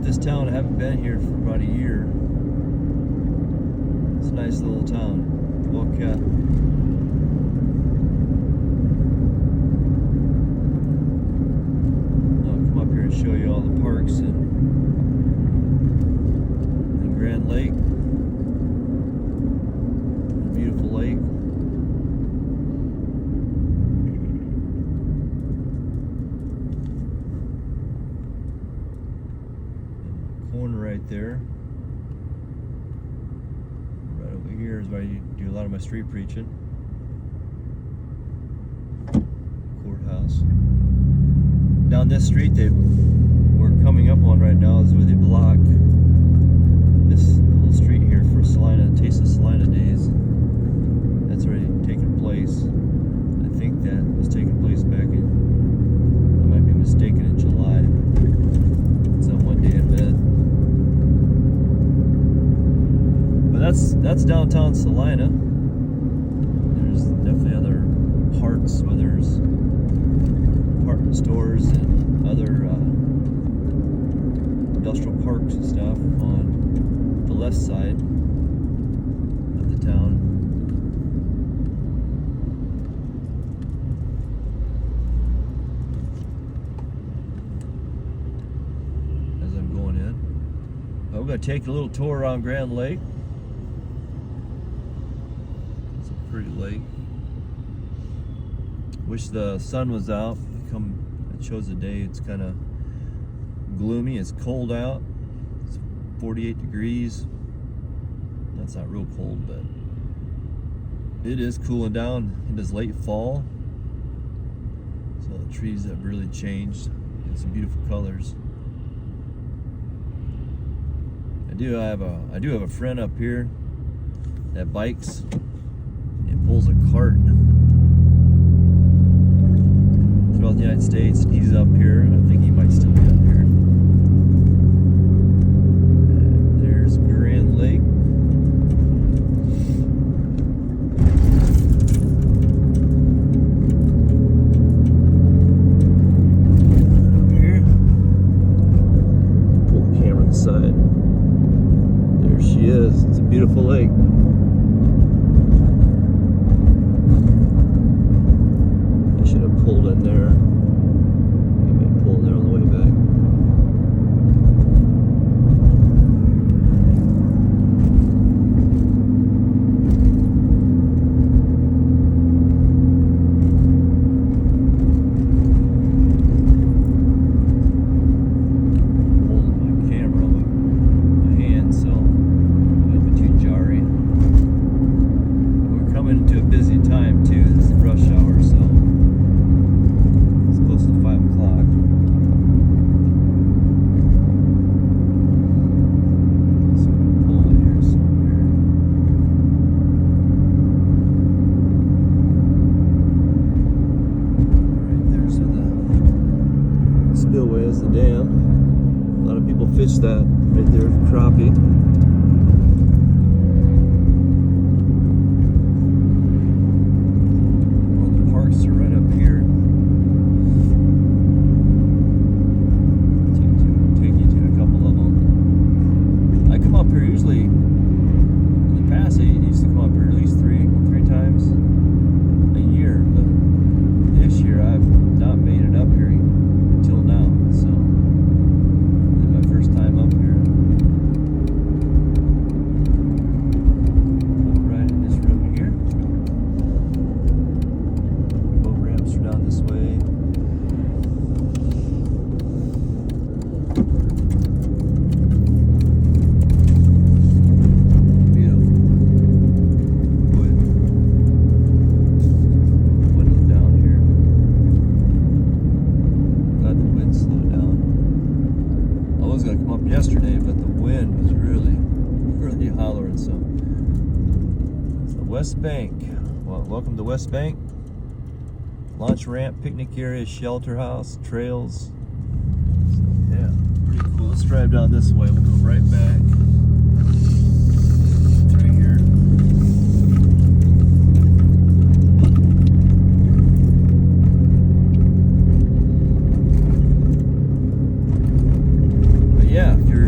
this town. I haven't been here for about a year. It's a nice little town. Well kept. I'll come up here and show you all the parks and Grand Lake. A beautiful lake. Corner right there. Right over here is where I do a lot of my street preaching. Courthouse. Down this street we're coming up on right now is where they block this whole street here for Celina, Taste of Celina Days. That's already taken place. I think that was taking place back in, I might be mistaken, in July. It's on one day event. But that's downtown Celina. There's definitely other parks where there's department stores and other industrial parks and stuff on the left side of the town. As I'm going in, we're going to take a little tour around Grand Lake. It's a pretty lake. Wish the sun was out. It shows the day. It's kind of gloomy. It's cold out. It's 48 degrees. That's not real cold, but it is cooling down. It is late fall, so the trees have really changed. It's some beautiful colors. I do have a friend up here that bikes and pulls a cart throughout the United States. He's up here. I think he might still be up here. And there's Grand Lake. Up here. Pull the camera on the side. There she is. It's a beautiful lake. Pulled in there. Maybe pull in there on the way back. Holding my camera with my hand, so it'll be too jarry. We're coming into a busy time too. This is rush hour, so close to 5 o'clock. So I'm gonna pull in here somewhere. Alright, there's the spillway is the dam. A lot of people fish that right there, crappie. All the parks are right up here. Up here usually in the past I used to come up here at least three times a year, but this year I've not made it up here until now, so this is my first time up here. Right in this room here. Boat ramps are down this way. Yesterday, but the wind was really hollering. So it's the West Bank. Well, welcome to West Bank. Launch ramp, picnic area, shelter house, trails. So, yeah, pretty cool. Let's drive down this way. We'll go right back through here. But yeah, if you're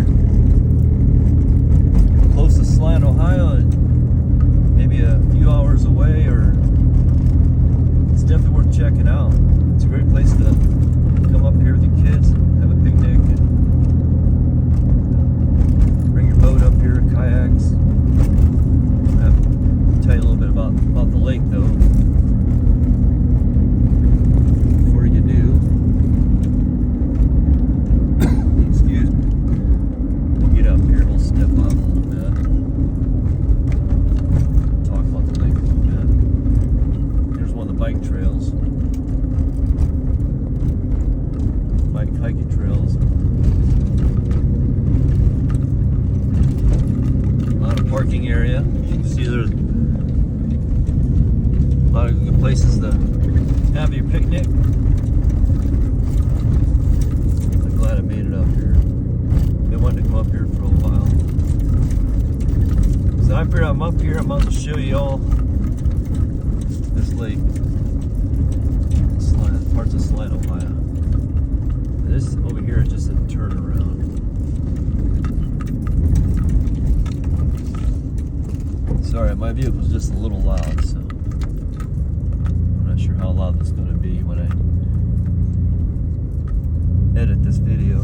places to have your picnic. I'm glad I made it up here. Been wanting to come up here for a while. So I figured I'm up here, I'm about to show you all this lake. Parts of Celina, Ohio. This over here is just a turnaround. Sorry, my vehicle's just a little loud, so I'm not sure how loud this is going to be when I edit this video.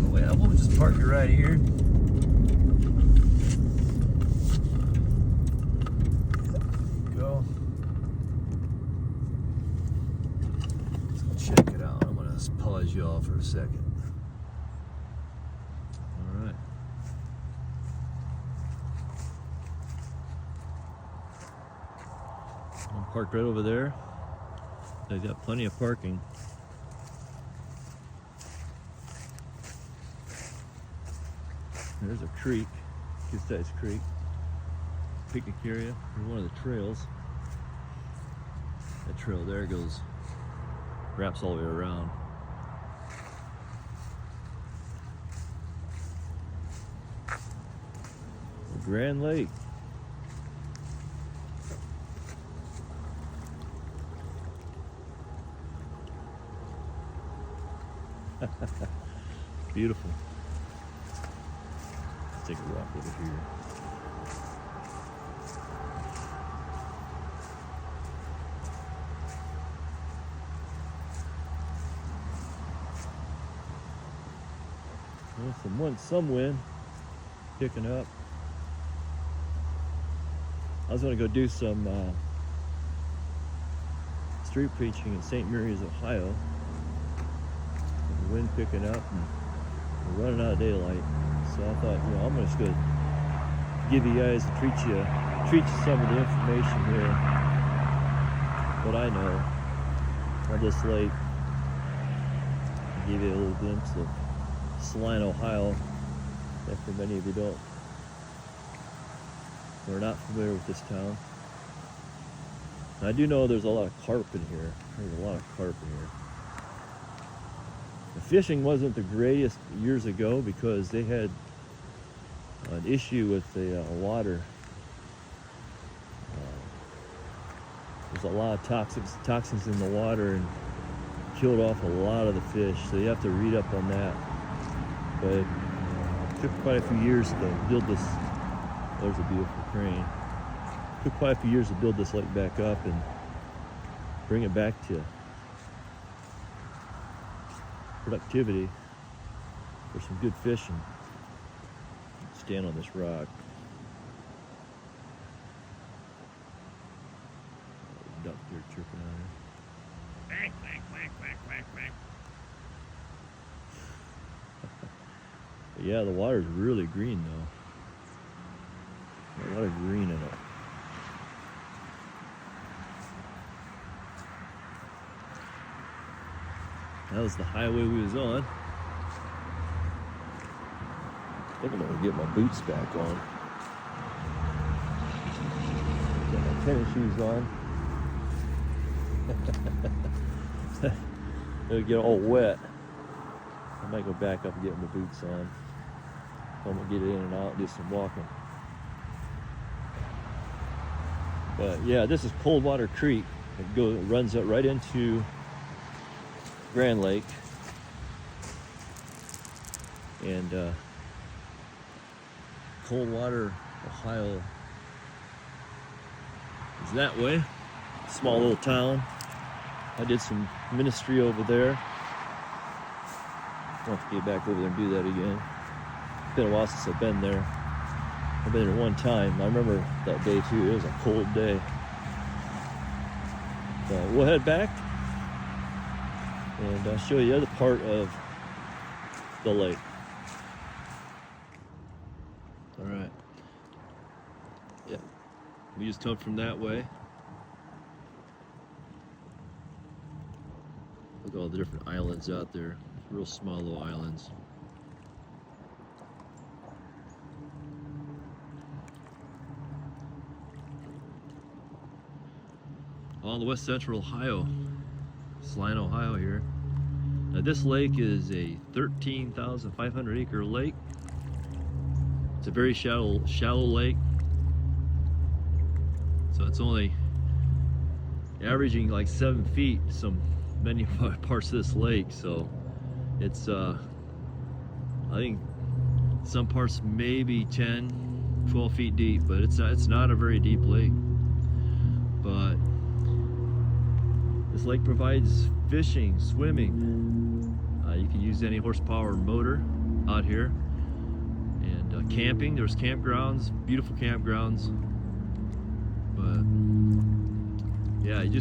Oh, wait, we'll just park it right here. Go. Let's go check it out. I'm going to pause you all for a second. Alright. I'm parked right over there. They've got plenty of parking. There's a creek, good sized creek. Picnic area. Here's one of the trails. That trail there goes, wraps all the way around. The Grand Lake. Beautiful. Let's take a walk over here. Well, some wind picking up. I was going to go do some street preaching in St. Mary's, Ohio. The wind picking up and we're running out of daylight. So I thought, you know, I'm just going to give you guys and treat you some of the information here, what I know of this lake. Give you a little glimpse of Celina, Ohio, if for many of you are not familiar with this town. And I do know there's a lot of carp in here. There's a lot of carp in here. The fishing wasn't the greatest years ago because they had an issue with the water. There's a lot of toxins in the water and killed off a lot of the fish, so you have to read up on that. But it took quite a few years to build this. There's a beautiful crane. It took quite a few years to build this lake back up and bring it back to productivity for some good fishing. Stand on this rock. Duck there chirping on it. Quack, quack, quack, quack, quack, quack. But yeah, the water's really green though. A lot of green in it. That was the highway we was on. I think I'm gonna get my boots back on. Got my tennis shoes on. It'll get all wet. I might go back up and get my boots on. I'm gonna get in and out and do some walking. But yeah, this is Coldwater Creek. It runs up right into Grand Lake. And Coldwater, Ohio is that way. Small little town. I did some ministry over there. I'll have to get back over there and do that again. It's been a while since I've been there. I've been there one time. I remember that day too. It was a cold day. But we'll head back and I'll show you the other part of the lake. All right. Yeah. We just come from that way. Look at all the different islands out there. Real small little islands. on the west central Ohio, Celina, Ohio here. Now this lake is a 13,500 acre lake. It's a very shallow lake. So it's only averaging like 7 feet many parts of this lake. So it's I think some parts maybe 10, 12 feet deep, but it's not a very deep lake. But this lake provides fishing, swimming. You can use any horsepower motor out here, and camping. There's campgrounds, beautiful campgrounds. But yeah, you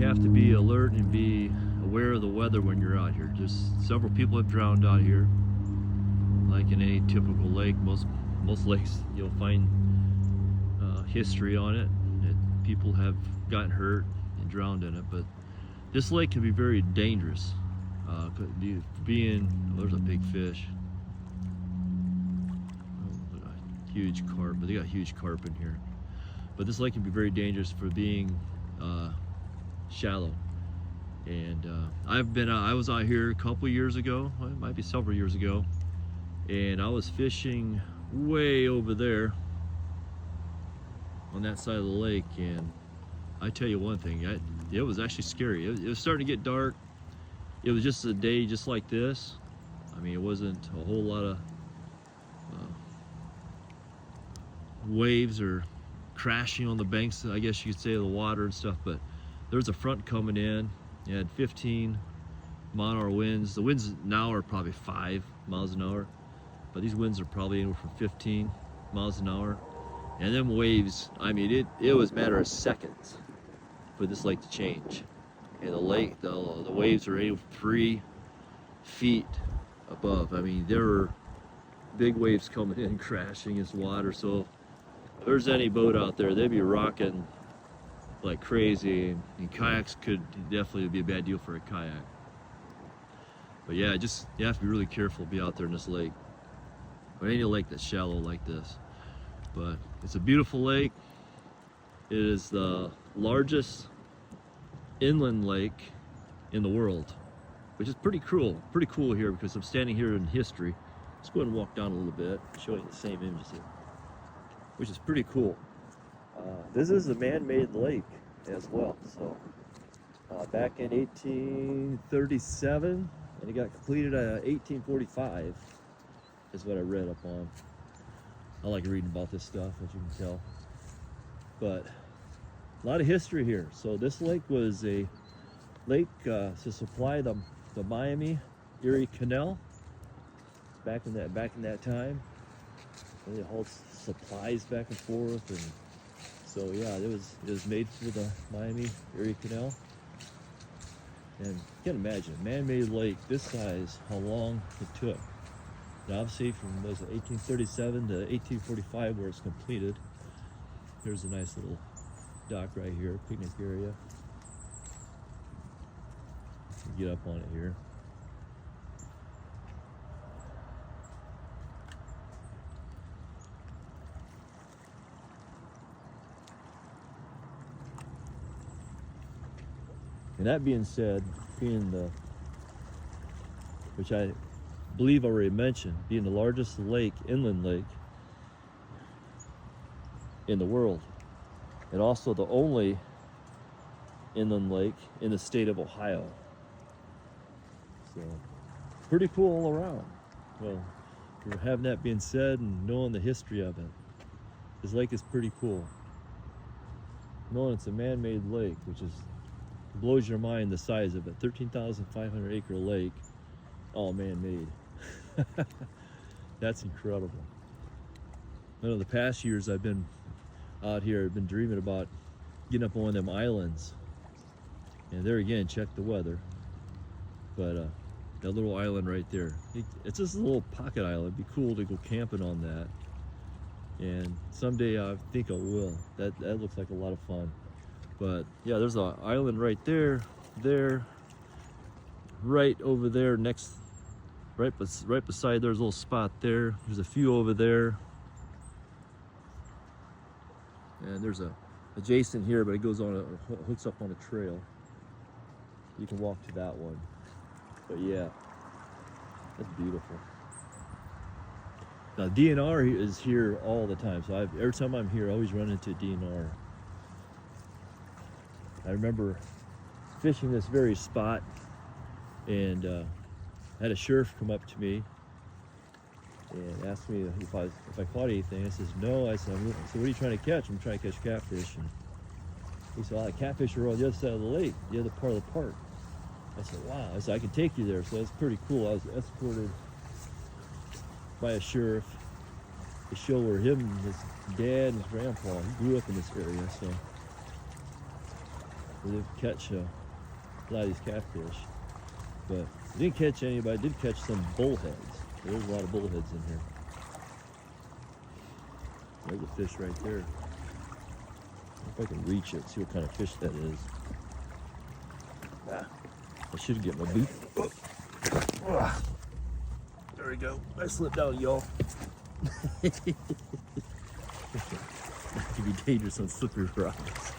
have to be alert and be aware of the weather when you're out here. Just several people have drowned out here, like in any typical lake. Most lakes you'll find history on it. People have gotten hurt and drowned in it, but this lake can be very dangerous. There's a big fish. Oh, a huge carp, but they got huge carp in here. But this lake can be very dangerous for being shallow. And I was out here a couple years ago, well, it might be several years ago, and I was fishing way over there on that side of the lake, and I tell you one thing, it was actually scary. It was starting to get dark. It was just a day just like this. I mean, it wasn't a whole lot of waves or crashing on the banks, I guess you could say, of the water and stuff, but there's a front coming in. You had 15 mile-an-hour winds. The winds now are probably 5 miles an hour, but these winds are probably anywhere from 15 miles an hour. And them waves, I mean, it was a matter of seconds for this lake to change. And the waves are 3 feet above. I mean, there were big waves coming in, crashing against water. So if there's any boat out there, they'd be rocking like crazy. And kayaks could definitely be a bad deal for a kayak. But yeah, you have to be really careful to be out there in this lake, or any lake that's shallow like this. But it's a beautiful lake. It is the largest inland lake in the world, which is pretty cool here, because I'm standing here in history. Let's go ahead and walk down a little bit, show you the same images here, which is pretty cool. This is a man-made lake as well. So back in 1837, and it got completed in 1845 is what I read up on. I like reading about this stuff, as you can tell. But a lot of history here. So this lake was a lake to supply the Miami Erie Canal back in that time. And they hauled supplies back and forth, and so yeah, it was made for the Miami Erie Canal. And you can imagine a man-made lake this size, how long it took. Now, obviously, from 1837 to 1845, where it's completed. Here's a nice little dock right here, picnic area. Get up on it here. And that being said, which I believe I already mentioned, being the largest inland lake in the world, and also the only inland lake in the state of Ohio. So pretty cool all around. Well, for having that being said and knowing the history of it, this lake is pretty cool. Knowing it's a man-made lake, which blows your mind, the size of it. 13,500 acre lake, all man-made. That's incredible. I know the past years I've been out here, I've been dreaming about getting up on one of them islands. And there again, check the weather. But that little island right there, it's just a little pocket island. It'd be cool to go camping on that. And someday I think I will. That looks like a lot of fun. But yeah, there's an island right there, right over there next, right beside there's a little spot there. There's a few over there. And there's adjacent here, but it goes on hooks up on a trail. You can walk to that one. But yeah, that's beautiful. Now DNR is here all the time, so every time I'm here, I always run into DNR. I remember fishing this very spot, and I had a sheriff come up to me and asked me if I caught anything. I says no. I said, so what are you trying to catch? I'm trying to catch catfish. And he said, the catfish are on the other side of the lake, the other part of the park. I said, wow. I said, I can take you there. So that's pretty cool. I was escorted by a sheriff to show where him and his dad and his grandpa, he grew up in this area, so they catch a lot of these catfish. But I didn't catch anybody. I did catch some bullheads. There's a lot of bullheads in here. There's a fish right there. If I can reach it, see what kind of fish that is. I should get my boot. There we go. I slipped out, y'all. It can be dangerous on slippery rocks.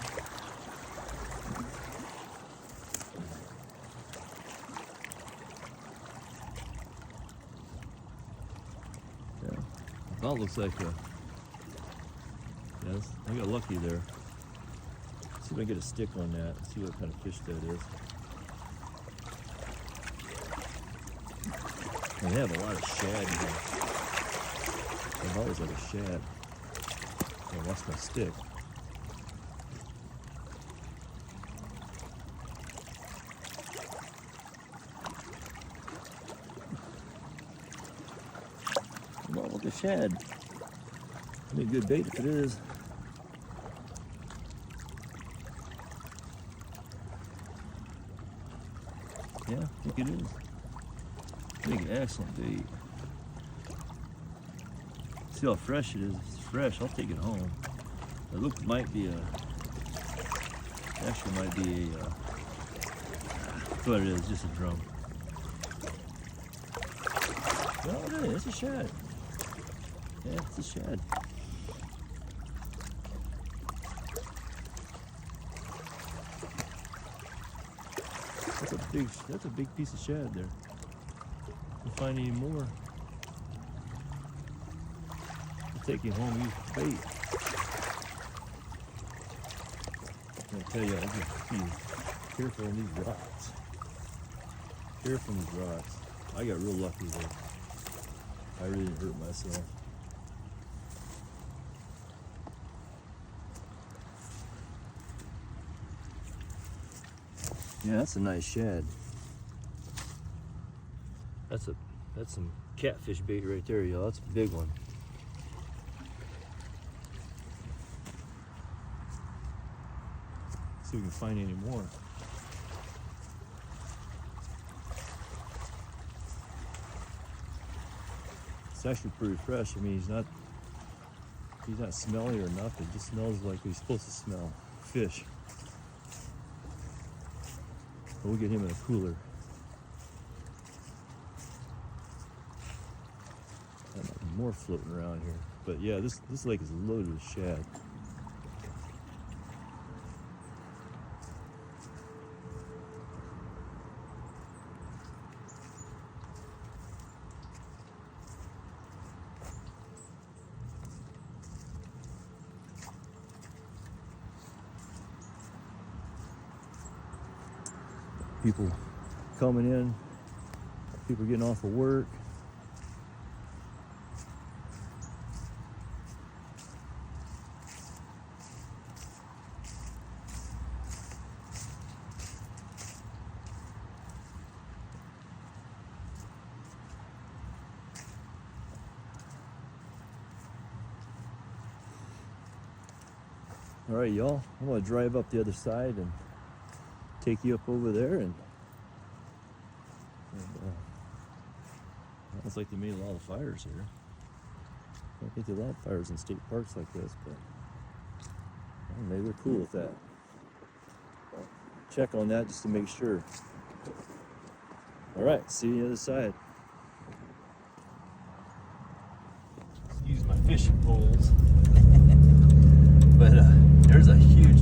Yeah, that looks like a. Yes, I got lucky there. Let's see if I get a stick on that. See what kind of fish that is. And they have a lot of shad in here. I've always had a shad. I lost my stick. Well, look at shad. Be a good bait if it is. Yeah, I think it is. Make an excellent bait. See how fresh it is. If it's fresh, I'll take it home. It looks might be a. Actually, might be a. That's what it is. Just a drum. Well, it is. It's a shad. Yeah, it's a shad. That's a big piece of shad there. We'll find any more. I'll take you home, use the bait. I'm gonna tell you, I just be careful on these rocks. Careful on these rocks. I got real lucky there. I really didn't hurt myself. Yeah, that's a nice shad. That's some catfish bait right there, y'all. That's a big one. See if we can find any more. It's actually pretty fresh. I mean, he's not smelly or nothing. It just smells like he's supposed to smell. Fish. We'll get him in a cooler. More floating around here. But yeah, this lake is loaded with shad. People coming in, people getting off of work. All right, y'all, I'm gonna drive up the other side and take you up over there, and sounds like they made a lot of fires here. I don't think there are a lot of fires in state parks like this, but maybe they're cool with that. Check on that just to make sure. All right, see you on the other side. Use my fishing poles. But there's a huge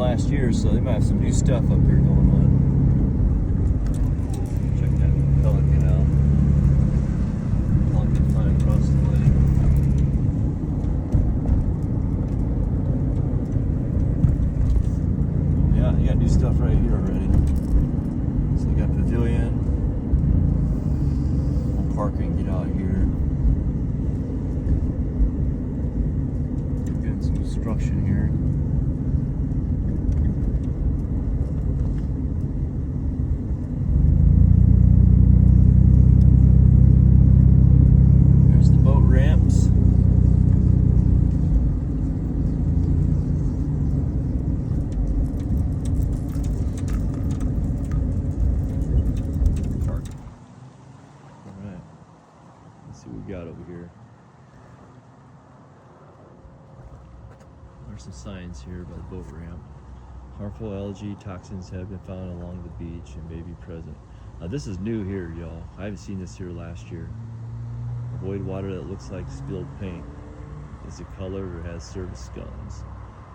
last year, so they might have some new stuff up here going on. Check that pelican out. Pelican flying across the lake. Yeah, you got new stuff right here already. So you got pavilion. We'll park and get out here. Getting some construction here. See what we got over here. There's some signs here by the boat ramp. Harmful algae toxins have been found along the beach and may be present. Now this is new here, y'all. I haven't seen this here last year. Avoid water that looks like spilled paint. Is it colored or has service scums?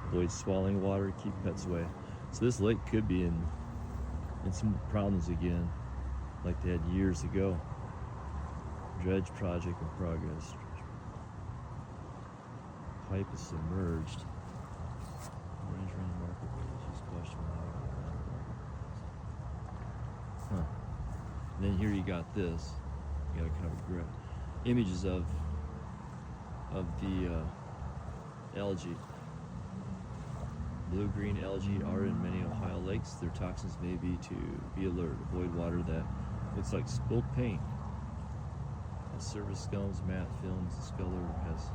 Avoid swallowing water, keep pets away. So this lake could be in some problems again, like they had years ago. Dredge project in progress. Pipe is submerged. Orange ring marker is question mark. Huh. And then here you got this. You got a kind of grip. Images of the algae. Blue-green algae are in many Ohio lakes. Their toxins may be to be alert. Avoid water that looks like spilled paint. Surface scums, matte films, discolor has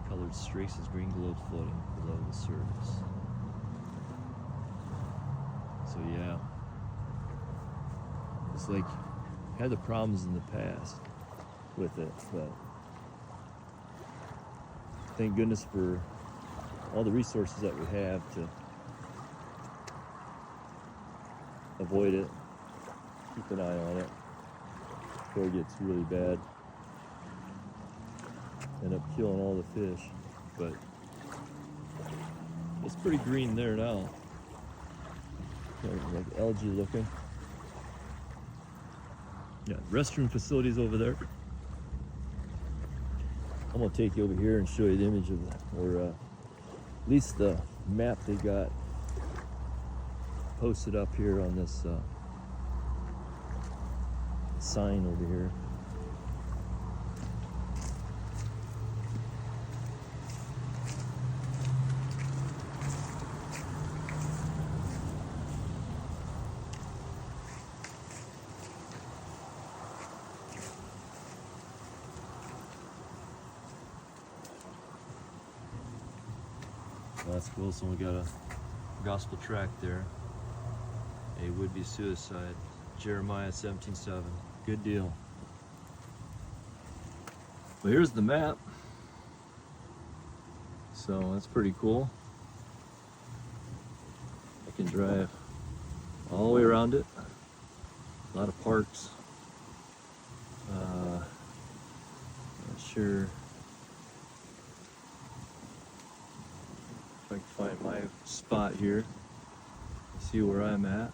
colored streaks as green globes floating below the surface. So yeah, it's like had the problems in the past with it, but thank goodness for all the resources that we have to avoid it, keep an eye on it before it gets really bad. End up killing all the fish, but it's pretty green there now. Like algae looking. Yeah, restroom facilities over there. I'm gonna take you over here and show you the image of or at least the map they got posted up here on this sign over here. That's cool. So we got a gospel tract there. A would-be suicide. Jeremiah 17:7. Good deal. Well, here's the map. So that's pretty cool. I can drive all the way around it. A lot of parks. Not sure if I can find my spot here. See where I'm at.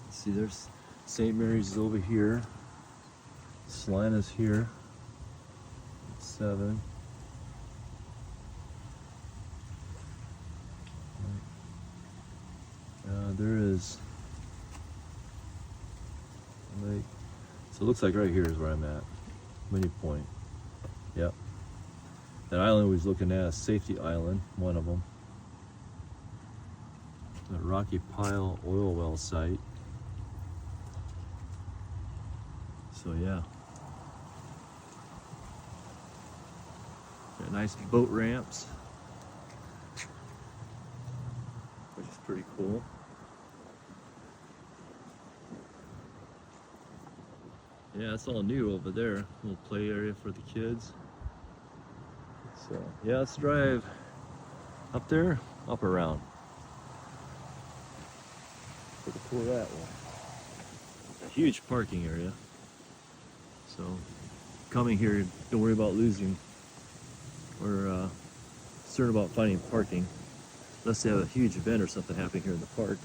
Let's see, there's St. Mary's is over here. Celina's here. 7. There is lake. So it looks like right here is where I'm at. Winnie Point. Yep. That island we was looking at, a safety island, one of them. The Rocky Pile oil well site. So yeah. Got nice boat ramps, which is pretty cool. Yeah, it's all new over there. Little play area for the kids. So yeah, let's drive up there, up around. Look at that one. A huge parking area. So coming here, don't worry about losing we're concerned about finding parking, unless they have a huge event or something happening here in the park,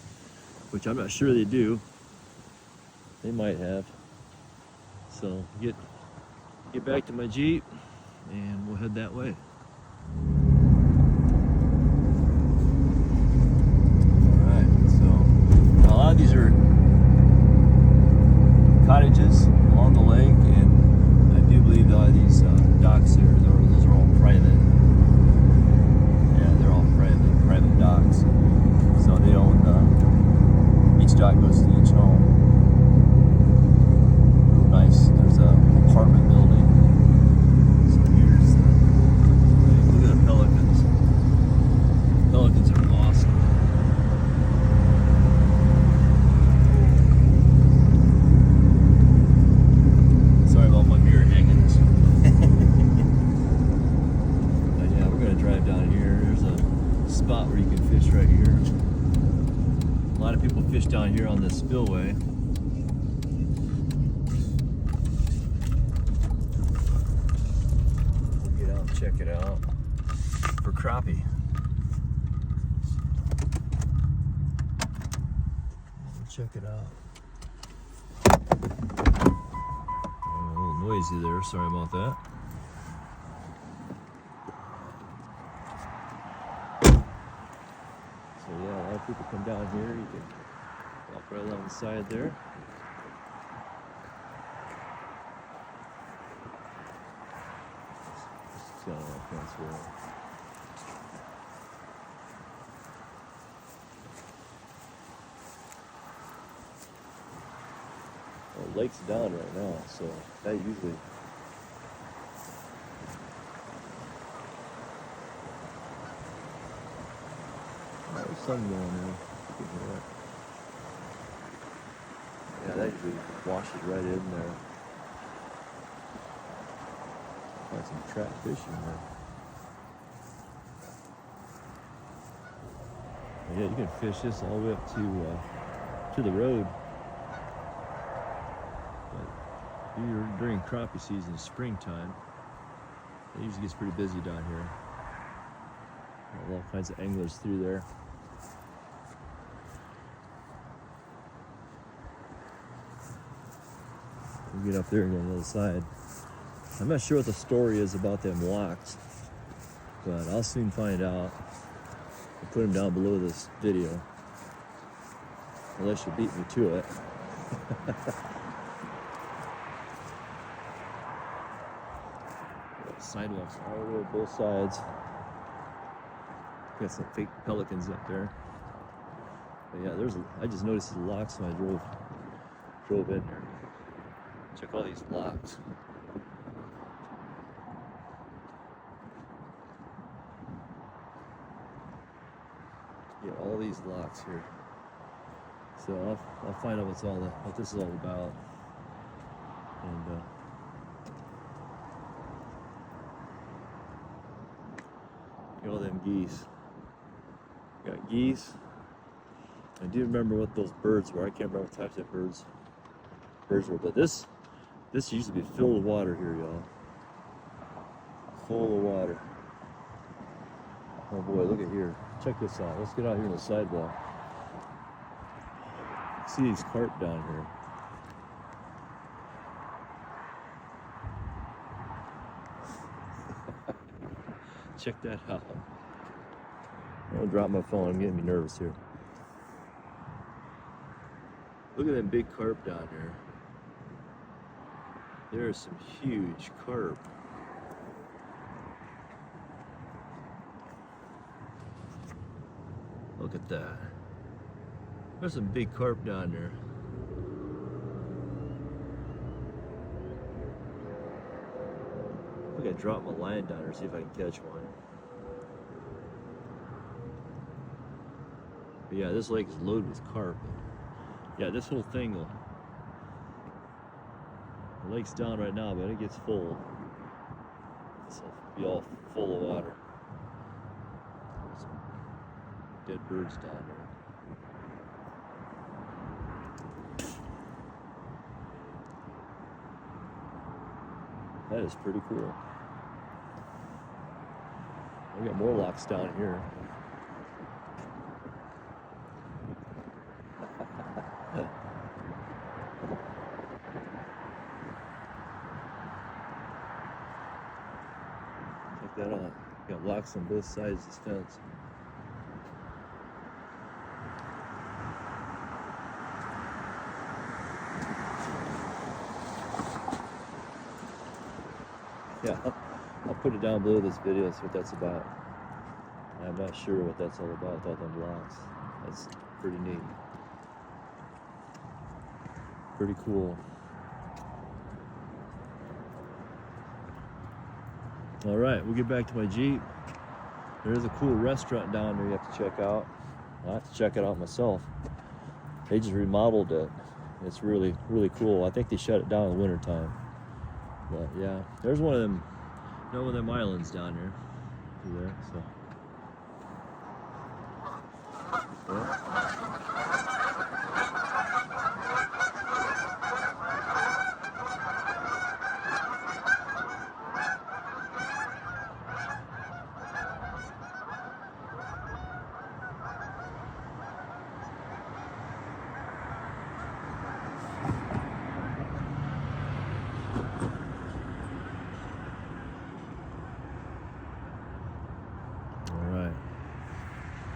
which I'm not sure they do. They might have. So get back to my Jeep, and we'll head that way. Alright, so a lot of these are cottages along the lake, and I do believe a lot of these docks here, those are all private. Yeah, they're all private docks. So they own, each dock goes to each home. Real nice. There's a apartment building. So here's look at the pelicans. Pelicans are awesome. Sorry about my mirror hanging. But yeah, we're gonna drive down here. There's a spot where you can fish right here. A lot of people fish down here on this spillway. Check it out for crappie. Check it out. Oh, a little noisy there. Sorry about that. So yeah, a lot of people come down here. You can walk right along the side there. Well, the lake's down right now, so that usually there's sun going there. Yeah, that usually washes right in there. Got some trap fish in there. Yeah, you can fish this all the way up to the road. But here during crappie season, springtime, it usually gets pretty busy down here. All kinds of anglers through there. We get up there and go on the other side. I'm not sure what the story is about them locks, but I'll soon find out. I'll put them down below this video, unless you beat me to it. Sidewalks all the way both sides. Got some fake pelicans up there. But yeah, I just noticed the locks when I drove in there. Check all these locks. Yeah, all these locks here. So I'll find out what this is all about. And look at all them geese. Got geese. I do remember what those birds were. I can't remember what types of birds were, but this used to be filled with water here, y'all. Full of water. Oh boy, look at here. Check this out. Let's get out here on the sidewalk. See these carp down here. Check that out. I'm gonna drop my phone. I'm getting me nervous here. Look at them big carp down here. There are some huge carp. Look at that. There's some big carp down there. I think I dropped my line down there, see if I can catch one. But yeah, this lake is loaded with carp. Yeah, this whole thing, the lake's down right now, but it gets full. This will be all full of water. There's some dead birds down there. That is pretty cool. We got more locks down here. Check that out. Got locks on both sides of this fence. Yeah, I'll put it down below this video. That's what that's about. I'm not sure what that's all about without them blocks. That's pretty neat. Pretty cool. All right, we'll get back to my Jeep. There's a cool restaurant down there you have to check out. I have to check it out myself. They just remodeled it. It's really, really cool. I think they shut it down in the wintertime. But yeah, there's one of them, one of them islands down there. See there, so. Yeah.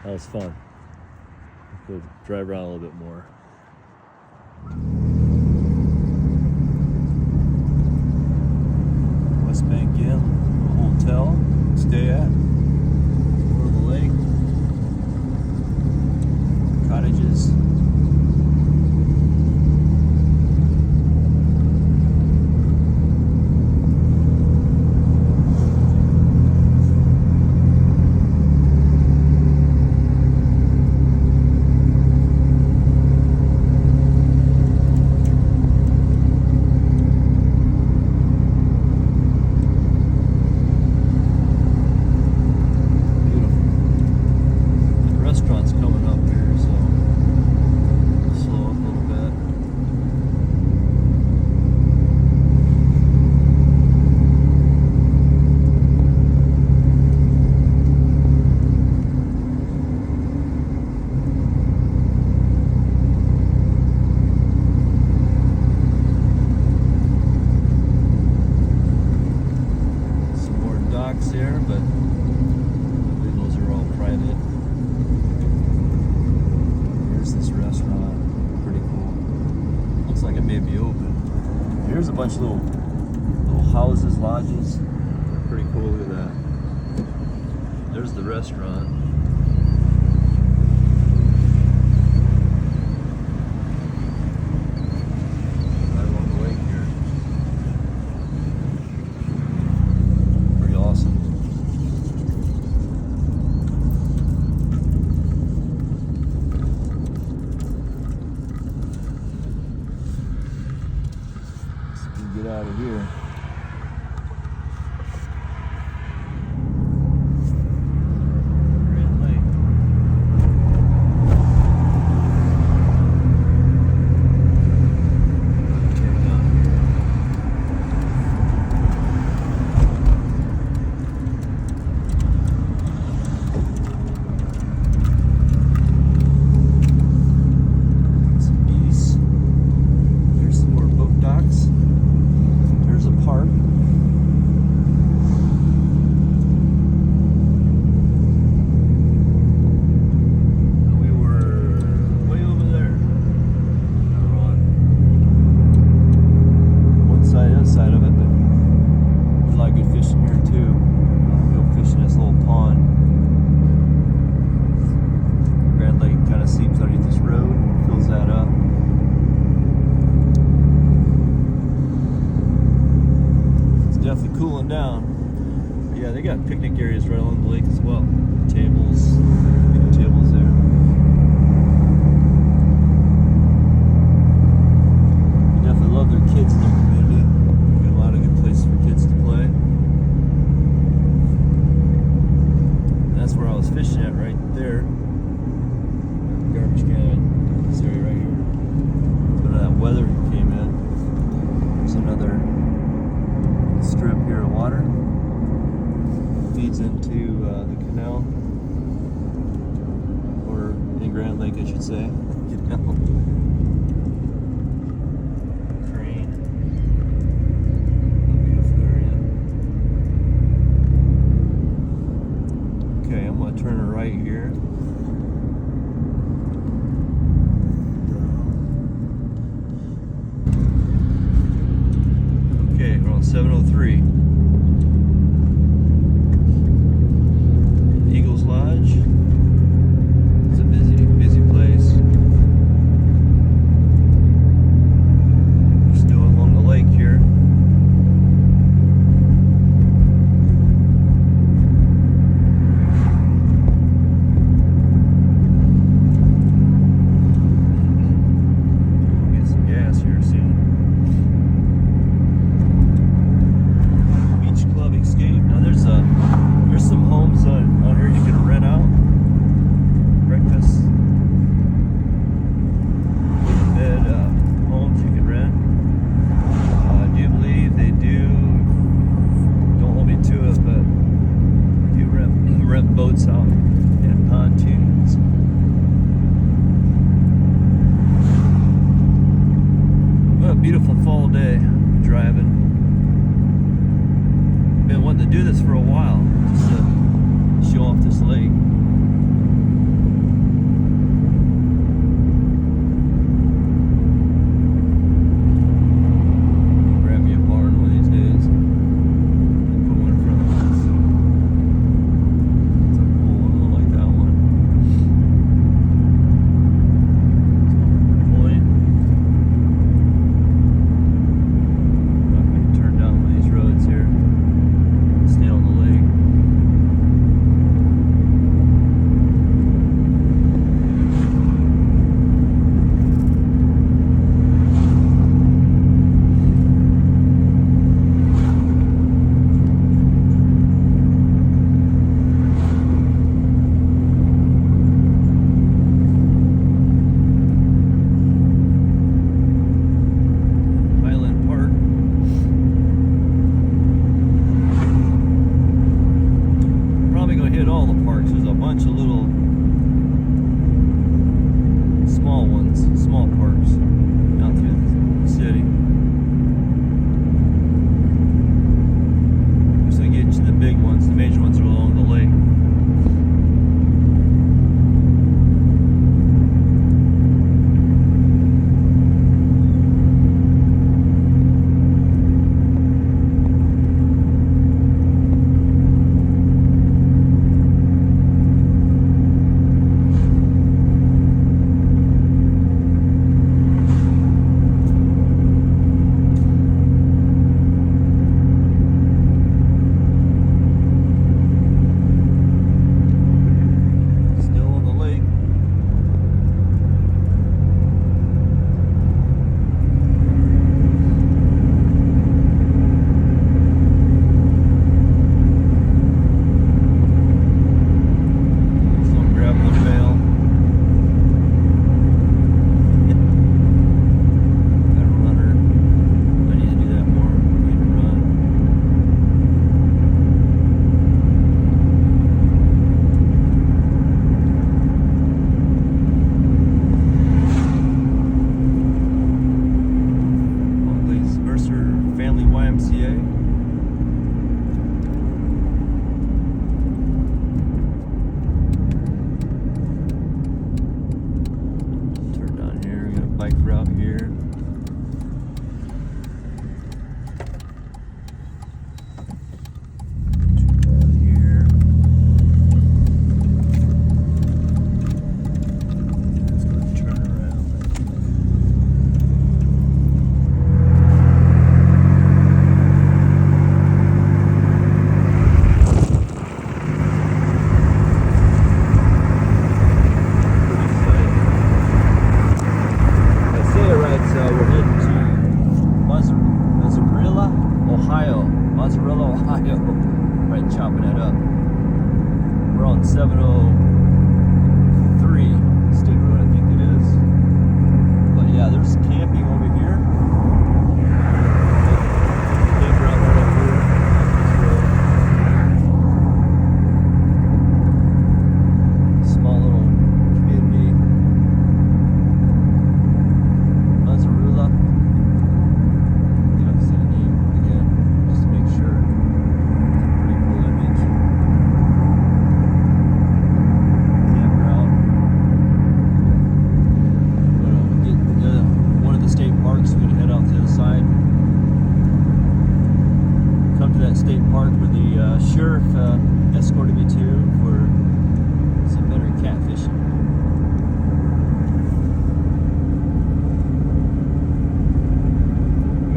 That was fun. Go drive around a little bit more. West Bank Inn, a hotel, stay at. Over the lake. Cottages. There, but I believe those are all private. Here's this restaurant, pretty cool. Looks like it may be open. Here's a bunch of little houses, lodges. Pretty cool, look at that. There's the restaurant. Right along the lake here. Pretty awesome. Get out of here. Grand Lake. Turn down here. Some geese. There's some more boat docks. There's a park. And we were way over there. We're on one side, the other side of it, but there's a lot of good fishing here too. Go fishing this little pond. Grand Lake kind of seeps underneath this road, fills that up. Definitely cooling down. But yeah, they got picnic areas right along the lake as well. Tables, picnic tables there. They definitely love their kids in their community. Got a lot of good places for kids to play. And that's where I was fishing at right there. Garbage can, this area right here. When that weather came in, there's another strip here of water. Feeds into the say. You know? Crane. A beautiful area. Okay, I'm gonna turn it right here. Okay, we're on 703. Eagles Lodge. It's a busy place. We're still along the lake here. We'll get some gas here soon. Beach Club Escape. Now there's some homes on here you can rent out. Breakfast, bed, homes you can rent. I do believe they do. Don't hold me to it, but do rent boats out and pontoons. What a beautiful fall day driving. Been wanting to do this for a while, just to show off this lake. Grab me a barn one of these days and put one in front of us. It's a cool one, I like that one. Point. I'm going to turn down one of these roads here. Stay on the lake.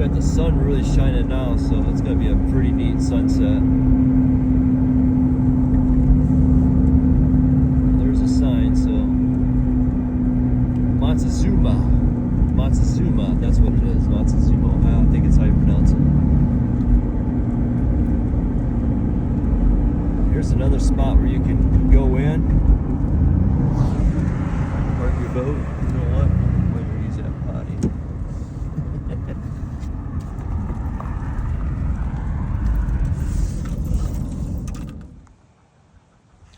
got the sun really shining now, so it's gonna be a pretty neat sunset. There's a sign, so Montezuma, that's what it is, Montezuma, Ohio. I think it's how you pronounce it. Here's another spot where you can go in, park your boat. You know what? I'm going to use that potty.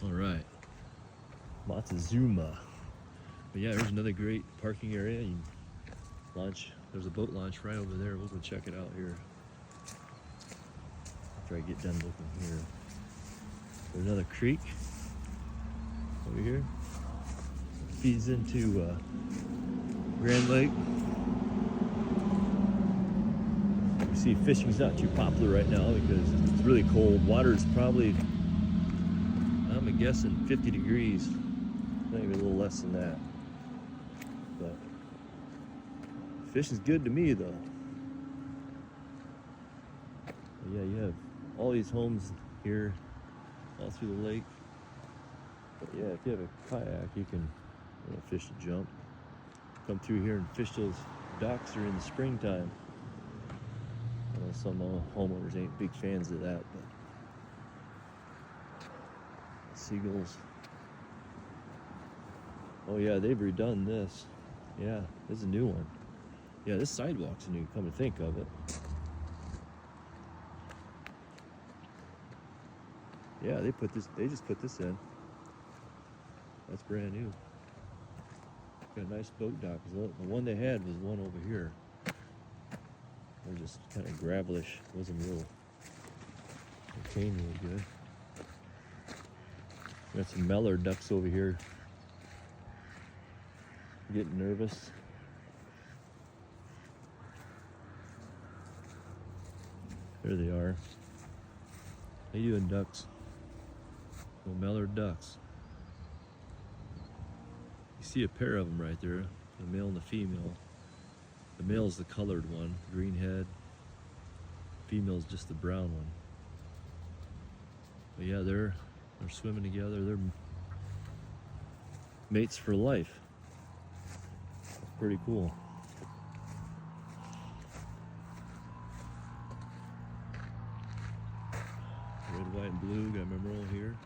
All right, Montezuma. But yeah, there's another great parking area. You can launch. There's a boat launch right over there. We'll go check it out here after I get done looking here. There's another creek over here. Feeds into Grand Lake. You see, fishing's not too popular right now because it's really cold. Water is probably, I'm guessing, 50 degrees. Maybe a little less than that. But fishing's good to me, though. But yeah, you have all these homes here all through the lake. But yeah, if you have a kayak, you can fish a jump. Come through here and fish those docks during the springtime. I know some homeowners ain't big fans of that, but seagulls. Oh yeah, they've redone this. Yeah, this is a new one. Yeah, this sidewalk's new, come to think of it. Yeah, they just put this in. That's brand new. Got a nice boat dock. The one they had was one over here. They're just kind of gravelish. Wasn't real maintained really good. Got some mallard ducks over here. Getting nervous. There they are. How you doing, ducks? Little mallard ducks. You see a pair of them right there, the male and the female. The male is the colored one, green head. Female is just the brown one. But yeah, they're swimming together. They're mates for life. Pretty cool. Red, white, and blue. Got my roll here.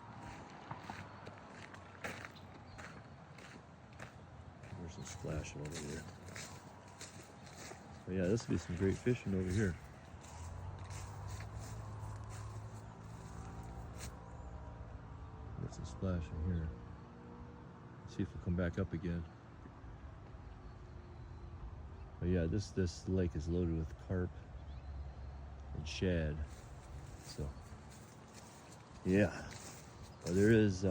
There's some splashing over here. But yeah, this will be some great fishing over here. There's some splashing here. Let's see if we'll come back up again. But yeah, this lake is loaded with carp and shad. So yeah, well, there is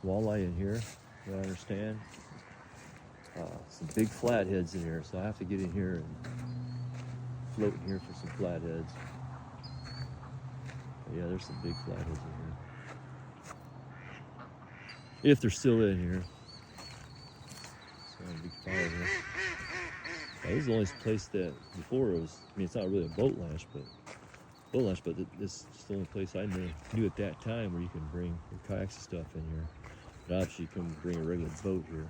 walleye in here, what I understand. Some big flatheads in here, so I have to get in here and float in here for some flatheads. But yeah, there's some big flatheads in here. If they're still in here. So a big fire here. This is the only place that before it was, I mean, it's not really a boat launch, but this is the only place I knew at that time where you can bring your kayaks and stuff in here. But obviously you can bring a regular boat here.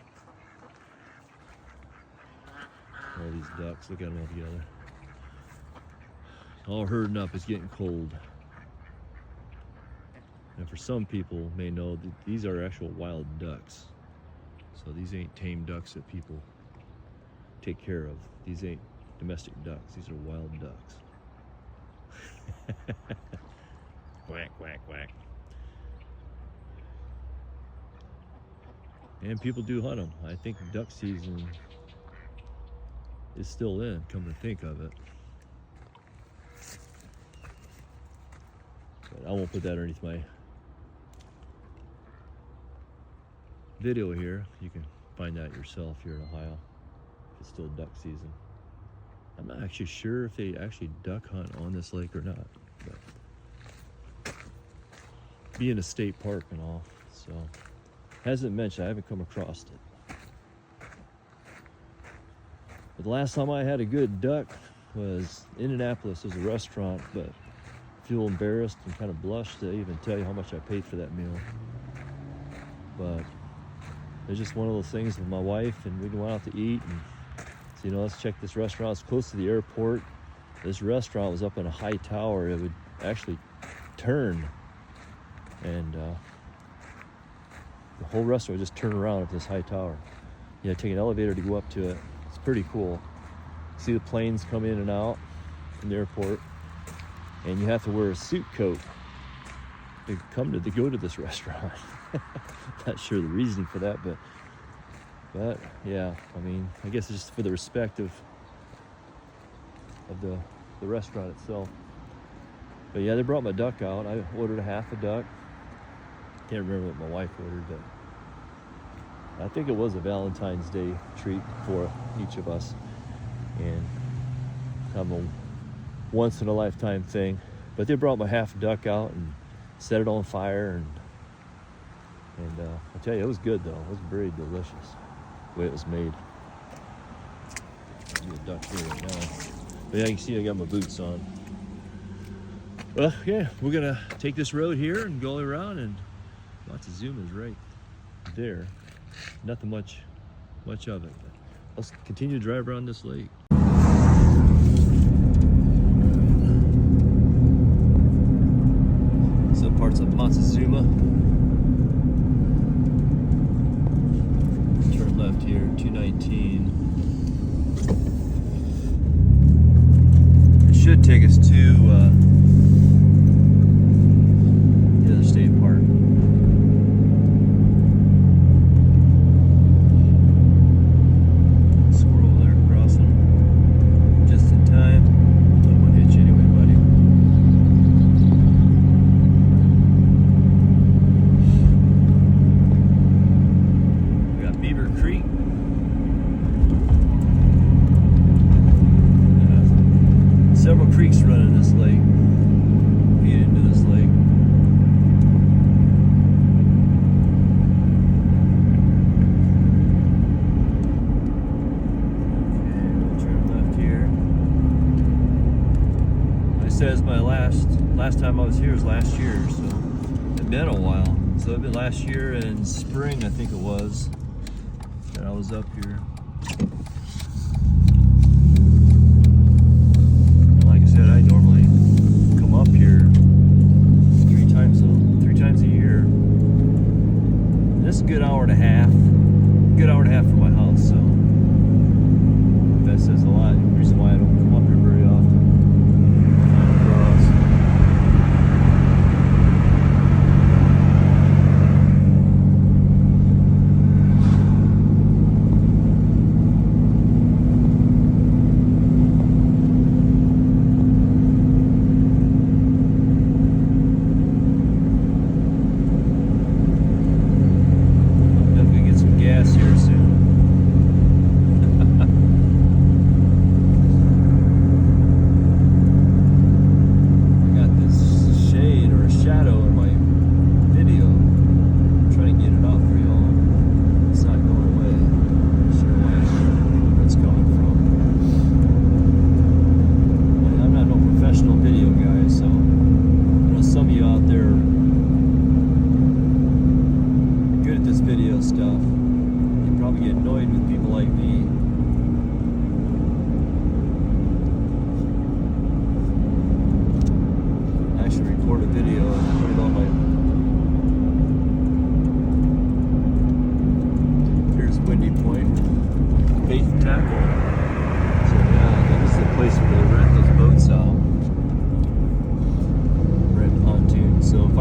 All these ducks, look at them all together. All herding up, it's getting cold. And for some people may know that these are actual wild ducks. So these ain't tame ducks that people take care of. These ain't domestic ducks, these are wild ducks. Quack, quack, quack. And people do hunt them. I think duck season is still in, come to think of it. But I won't put that underneath my video here. You can find that yourself here in Ohio. It's still duck season. I'm not actually sure if they actually duck hunt on this lake or not, but being a state park and all, so hasn't mentioned, I haven't come across it. But the last time I had a good duck was Indianapolis. There's a restaurant, but I feel embarrassed and kind of blush to even tell you how much I paid for that meal. But it's just one of those things with my wife, and we went out to eat, and so, let's check this restaurant. It's close to the airport. This restaurant was up in a high tower. It would actually turn, and the whole restaurant would just turn around up this high tower. Take an elevator to go up to it. It's pretty cool. See the planes come in and out from the airport, and you have to wear a suit coat to go to this restaurant. Not sure the reasoning for that, but yeah, I mean, I guess it's just for the respect of the restaurant itself. But yeah, they brought my duck out. I ordered a half a duck. Can't remember what my wife ordered, but I think it was a Valentine's Day treat for each of us, and kind of a once in a lifetime thing. But they brought my half a duck out and set it on fire, and I tell you, it was good though. It was very delicious the way it was made. I'll get a duck here right now. But yeah, you can see I got my boots on. Well, yeah, we're gonna take this road here and go around, and Montezuma is right there. Nothing much of it. But let's continue to drive around this lake. Some parts of Montezuma. Turn left here, 219. It should take us to the other state park. Squirrel there crossing just in time. I won't hit you anyway, buddy. We got Beaver Creek. Several creeks run in this lake, feed into this lake. Okay, we'll turn left here. I said it's my last time I was here was last year, so it's been a while. So it'd been last year in spring, I think it was, that I was up here. I normally come up here three times a year. And this is a good hour and a half from my house, so that says a lot. The reason why I don't come up here very often.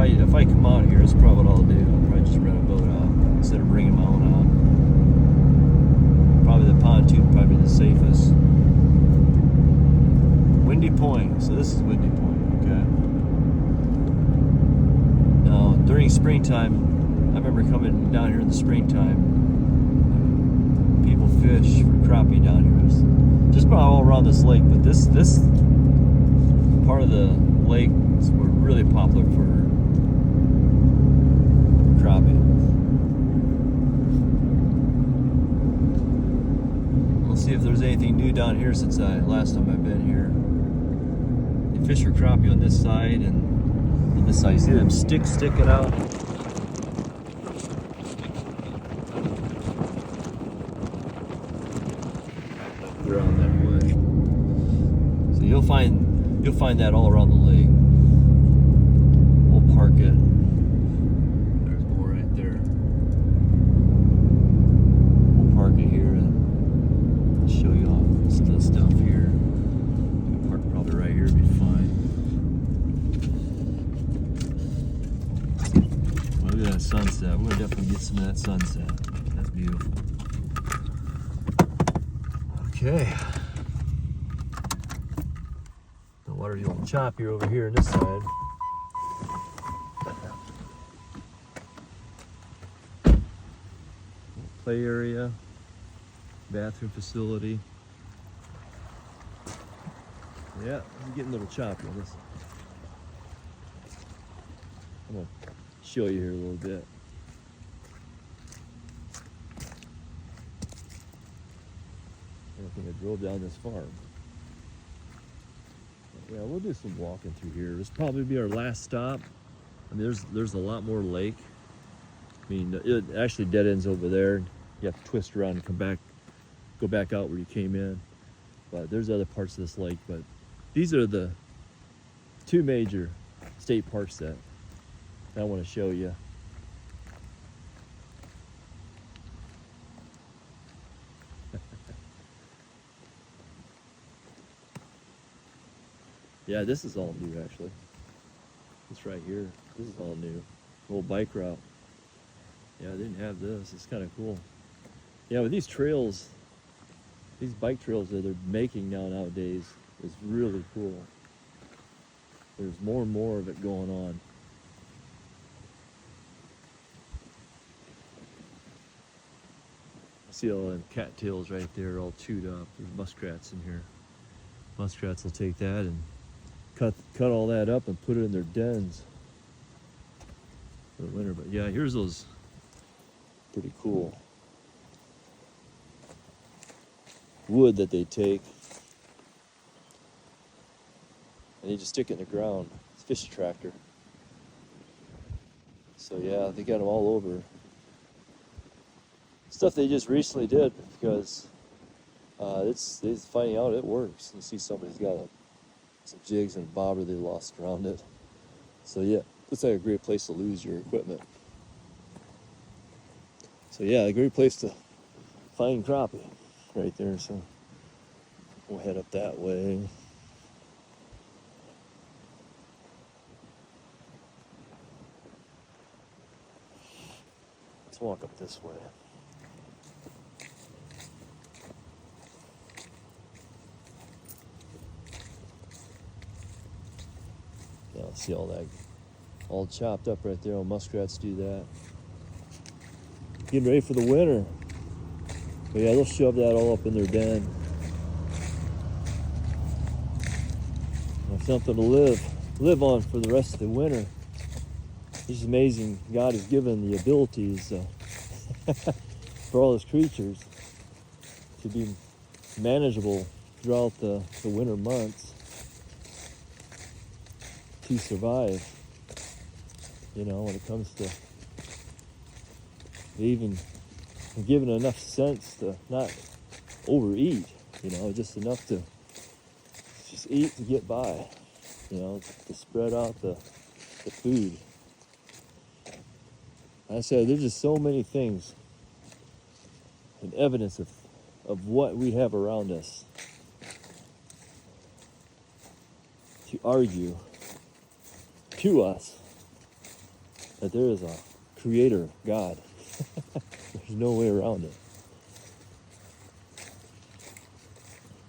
If I come out here, it's probably what I'll do. I'll probably just rent a boat out instead of bringing my own out. Probably the pontoon, probably the safest. Windy Point. So this is Windy Point, okay. Now, during springtime, I remember coming down here in the springtime. People fish for crappie down here. It's just about all around this lake, but this part of the lake were really popular for crappie. We'll see see if there's anything new down here since last time I've been here. They fish for crappie on this side and on this side. You see them sticks sticking out? Around that way. So you'll find that all around the lake. We'll park it. There's more right there. We'll park it here and show you all the stuff here. We'll park probably right here, be fine. Look at that sunset. We're gonna definitely get some of that sunset. That's beautiful. Okay. The water's a little choppier over here on this side. Play area, bathroom facility. Yeah, it's getting a little choppy on this. I'm gonna show you here a little bit. I don't think I drove down this far. Yeah, we'll do some walking through here. This will probably be our last stop. I mean, there's a lot more lake. I mean, it actually dead ends over there. You have to twist around and go back out where you came in. But there's other parts of this lake. But these are the two major state parks that I want to show you. Yeah, this is all new actually. This right here, this is all new. Old bike route. Yeah, I didn't have this. It's kind of cool. Yeah, with these trails, these bike trails that they're making nowadays is really cool. There's more and more of it going on. I see all them cattails right there all chewed up. There's muskrats in here. Muskrats will take that and cut all that up and put it in their dens for the winter. But yeah, here's those pretty cool wood that they take and they just stick it in the ground. It's a fish attractor. So yeah, they got them all over. Stuff they just recently did because it's finding out it works. You see somebody's got some jigs and a bobber they lost around it. So yeah, looks like a great place to lose your equipment. So yeah, a great place to find crappie right there. So we'll head up that way. Let's walk up this way. Yeah, see all that all chopped up right there. All muskrats do that. Getting ready for the winter. But yeah, they'll shove that all up in their den. Have something to live on for the rest of the winter. It's just amazing. God has given the abilities for all his creatures to be manageable throughout the winter months to survive. You know, when it comes to even given enough sense to not overeat, you know, just enough to just eat to get by, you know, to spread out the food. I said, there's just so many things and evidence of what we have around us to argue to us that there is a creator, God. There's no way around it.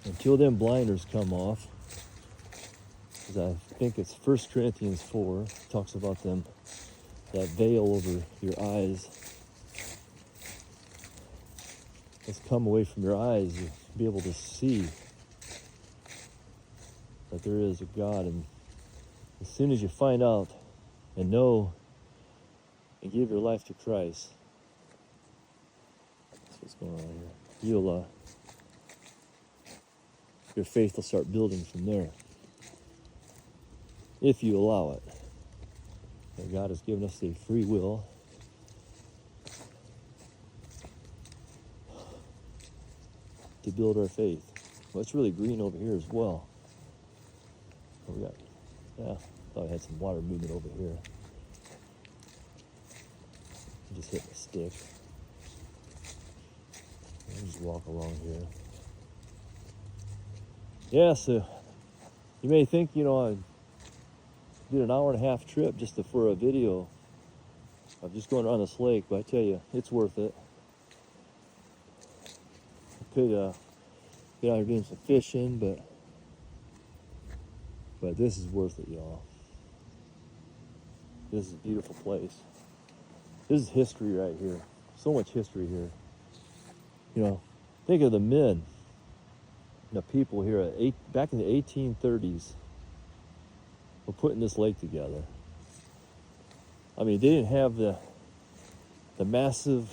Until them blinders come off, because I think it's 1 Corinthians 4, talks about them, that veil over your eyes. Let's come away from your eyes and be able to see that there is a God. And as soon as you find out and know and give your life to Christ, that's what's going on here. your faith will start building from there. If you allow it. And God has given us a free will. To build our faith. Well, it's really green over here as well. Oh, we got, yeah, thought I had some water movement over here. Just hit my stick. I'll just walk along here. Yeah, so you may think, I did an hour and a half trip just for a video of just going around this lake, but I tell you, it's worth it. I could get out here doing some fishing, but this is worth it, y'all. This is a beautiful place. This is history right here. So much history here. Think of the men, the people here back in the 1830s were putting this lake together. I mean, they didn't have the massive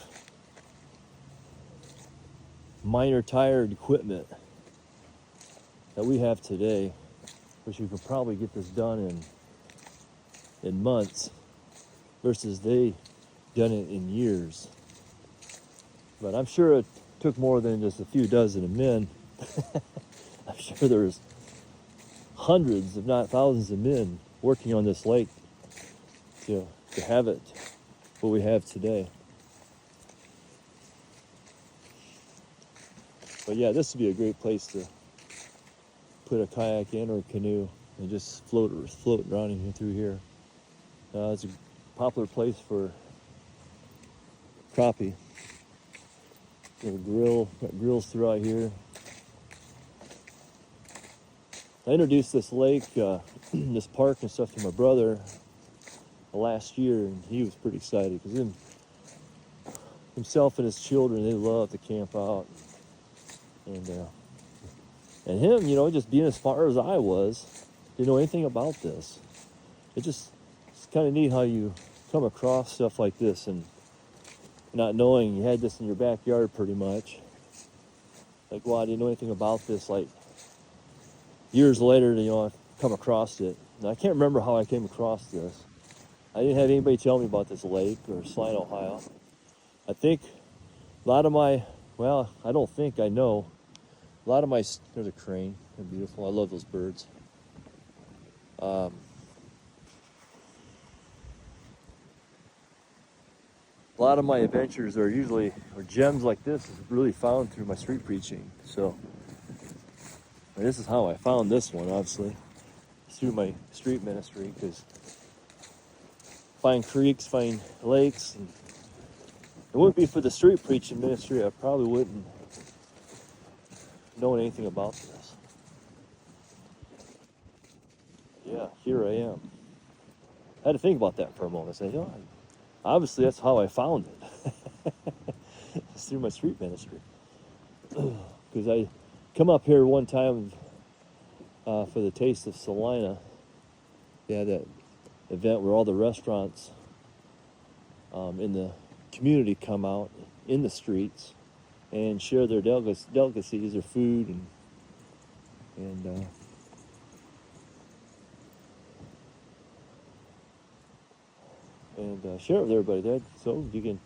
minor tired equipment that we have today, which you could probably get this done in months, versus they done it in years. But I'm sure it took more than just a few dozen of men. I'm sure there's hundreds, if not thousands of men working on this lake to have it what we have today. But yeah, this would be a great place to put a kayak in or a canoe and just float around in through here. It's a popular place for crappie. Got grills throughout here. I introduced this lake, this park and stuff to my brother last year, and he was pretty excited because himself and his children, they love to camp out. And him, just being as far as I was, didn't know anything about this. It's kind of neat how you come across stuff like this and not knowing you had this in your backyard pretty much. Like, wow, I didn't know anything about this. Like, years later, I come across it. And I can't remember how I came across this. I didn't have anybody tell me about this lake or Celina, Ohio. I think a lot of my, I don't think I know. A lot of my, there's a crane. They're beautiful. I love those birds. A lot of my adventures are gems like this is really found through my street preaching. So, and this is how I found this one, obviously. It's through my street ministry, because find creeks, find lakes, and it wouldn't be for the street preaching ministry, I probably wouldn't know anything about this. Yeah, here I am. I had to think about that for a moment. I said, obviously that's how I found it. It's through my street ministry. Because I come up here one time for the Taste of Celina. They had that event where all the restaurants in the community come out in the streets and share their delicacies, their food, and share it with everybody. So you can.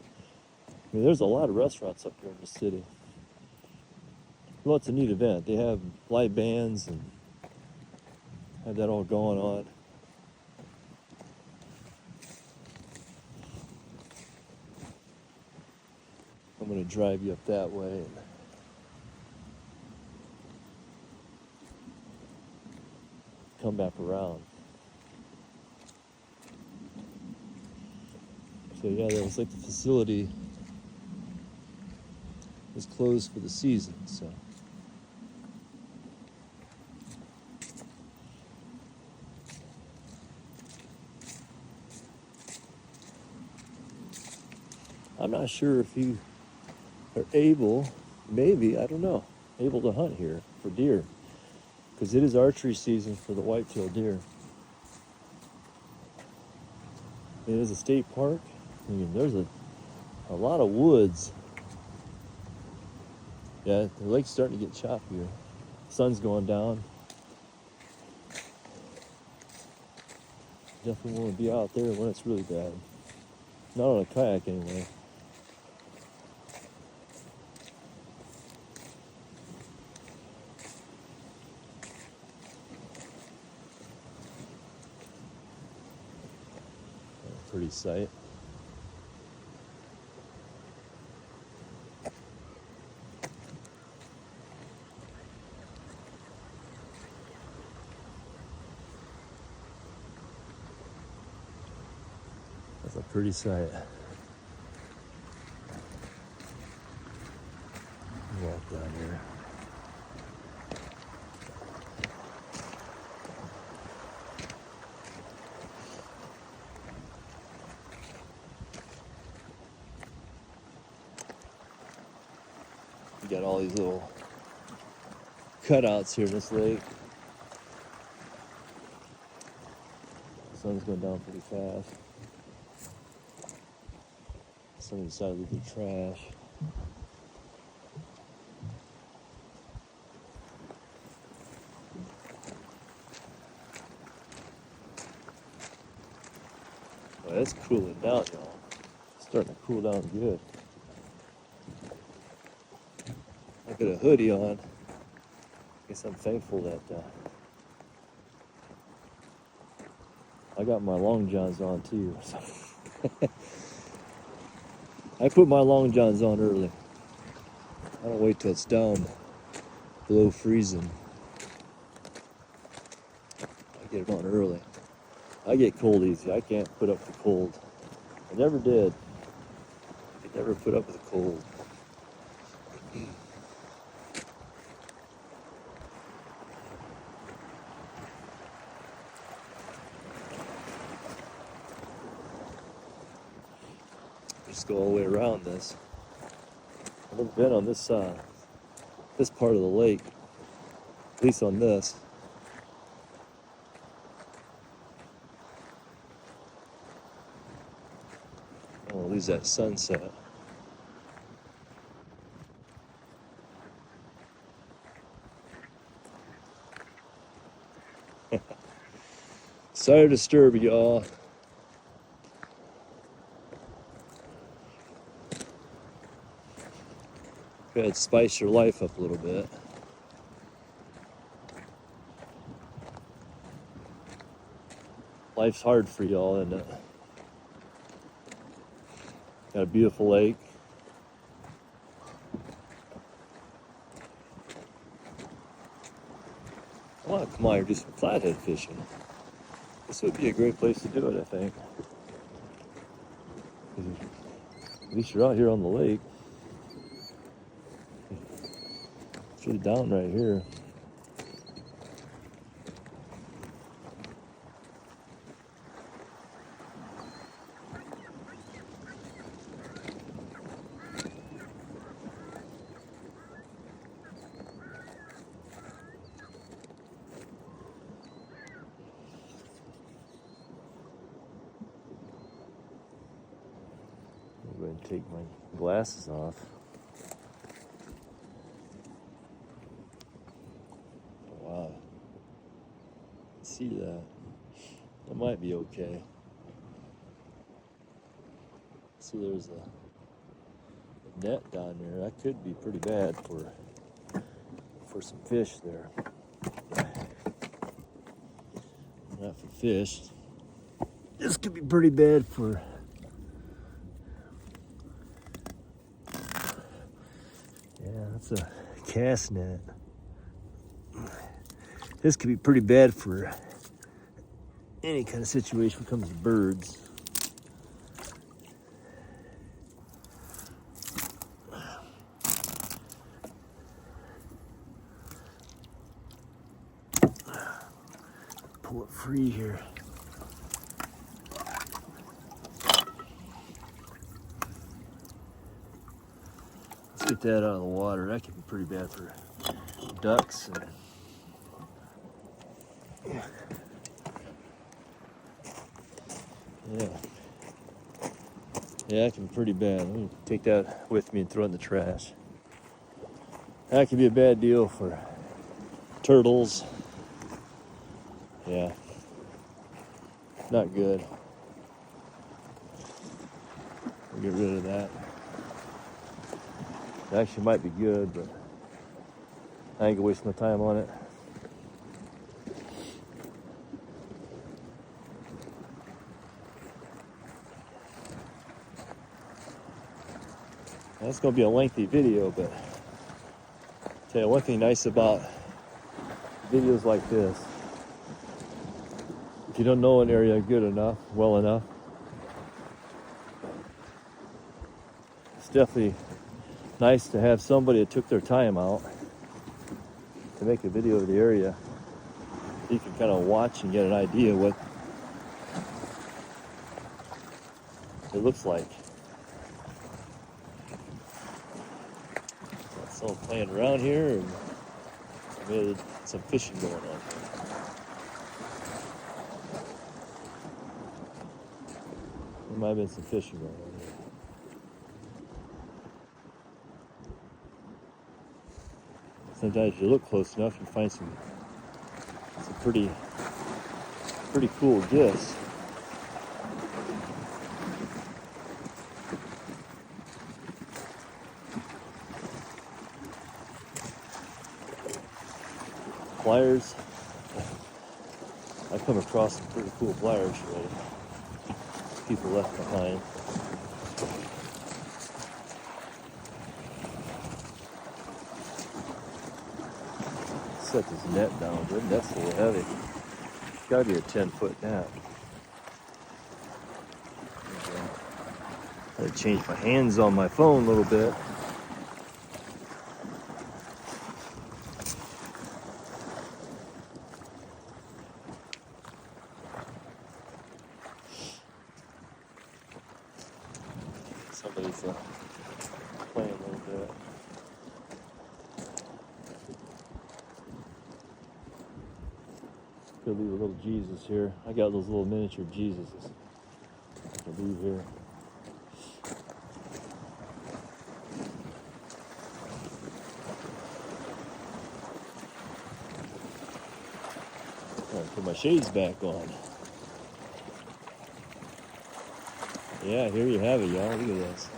There's a lot of restaurants up here in the city. Well, it's a neat event. They have live bands and have that all going on. I'm going to drive you up that way. And come back around. So yeah, that was like the facility is closed for the season, so. I'm not sure if you are able, maybe, I don't know, able to hunt here for deer, because it is archery season for the white-tailed deer. It is a state park. There's a lot of woods. Yeah, the lake's starting to get choppier. Sun's going down. Definitely want to be out there when it's really bad. Not on a kayak anyway. Pretty sight. That's a pretty sight. Walk down here. You got all these little cutouts here in this lake. The sun's going down pretty fast. Somebody decided to leave their trash. Well, it's cooling down, y'all. It's starting to cool down good. I got a hoodie on. I guess I'm thankful that I got my long johns on too. So I put my long johns on early. I don't wait till it's down below freezing. I get it on early. I get cold easy. I can't put up with the cold. I never did. I never put up with the cold. Just go all the way around this. I've never been on this part of the lake, at least on this. I don't want to lose that sunset. Sorry to disturb y'all. Could spice your life up a little bit. Life's hard for y'all, isn't it? Got a beautiful lake. I want to come out here and do some flathead fishing. This would be a great place to do it, I think. At least you're out here on the lake. It's really down right here. I'm going to take my glasses off. Wow. See that? That might be okay. See, there's a net down there. That could be pretty bad for some fish there. Not for fish. This could be pretty bad for that's a cast net. This could be pretty bad for any kind of situation when it comes to birds. Pull it free here. Let's get that out of the water. That could be pretty bad for ducks. Yeah, that can be pretty bad. Let me take that with me and throw it in the trash. That could be a bad deal for turtles. Yeah, not good. We'll get rid of that. It actually might be good, but I ain't gonna waste my time on it. That's gonna be a lengthy video, but I'll tell you one thing nice about videos like this. If you don't know an area well enough, it's definitely nice to have somebody that took their time out to make a video of the area. You can kind of watch and get an idea what it looks like. Got someone playing around here, and maybe some fishing going on. There might have been some fishing going on here. Sometimes if you look close enough, you find some pretty cool gifts. Pliers. I've come across some pretty cool pliers already. People left behind. Set this net down. The net's a little heavy. It's gotta be a 10-foot net. I gotta change my hands on my phone a little bit. Somebody's playing a little bit. Could leave a little Jesus here. I got those little miniature Jesuses. I can leave here. All right, put my shades back on. Yeah, here you have it, y'all. Look at this.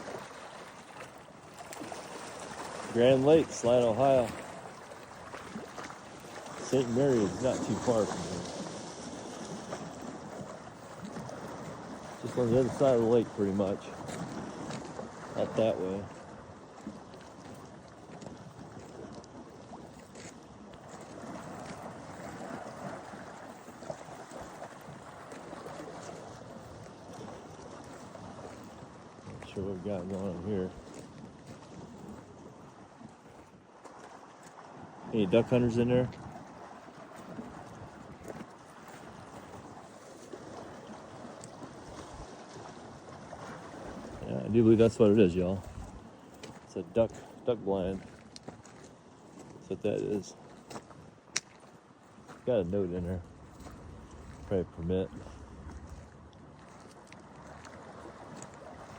Grand Lake, Celina, Ohio. St. Mary is not too far from here. Just on the other side of the lake, pretty much. Out that way. Not sure what we've got going on here. Any duck hunters in there? Yeah, I do believe that's what it is, y'all. It's a duck blind. That's what that is. Got a note in there. Probably permit.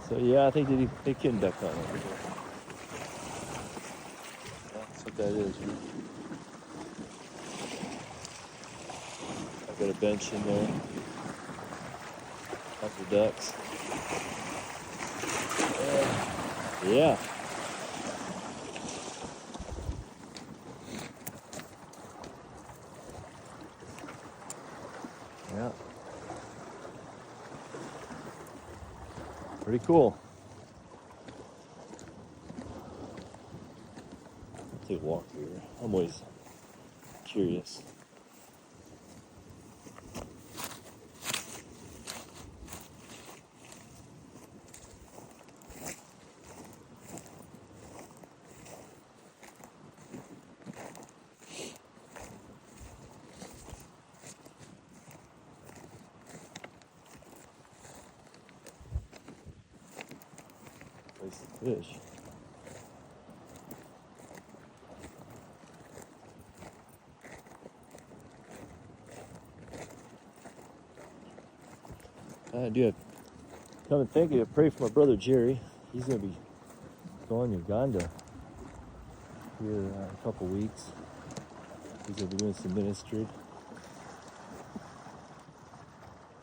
So yeah, I think they can duck hunt over here. That's what that is. I've got a bench in there. Couple of ducks. Yeah. Yeah. Pretty cool. I'll take a walk here. I'm always curious. Place to fish. I do have, come and think of it, pray for my brother Jerry. He's going to be going to Uganda here in a couple weeks. He's over doing some ministry.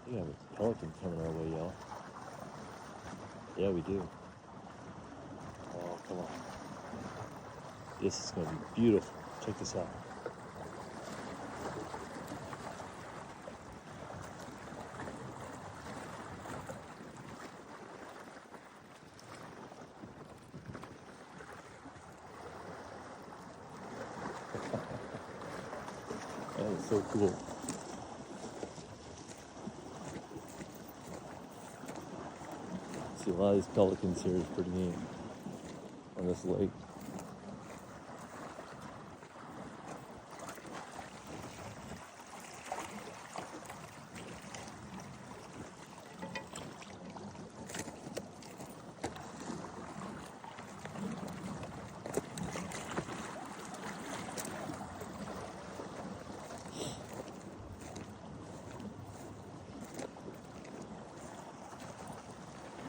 We have a pelican coming our way, y'all. Yeah, we do. Oh, come on. This is going to be beautiful. Check this out. That is so cool. See, a lot of these pelicans here is pretty neat on this lake.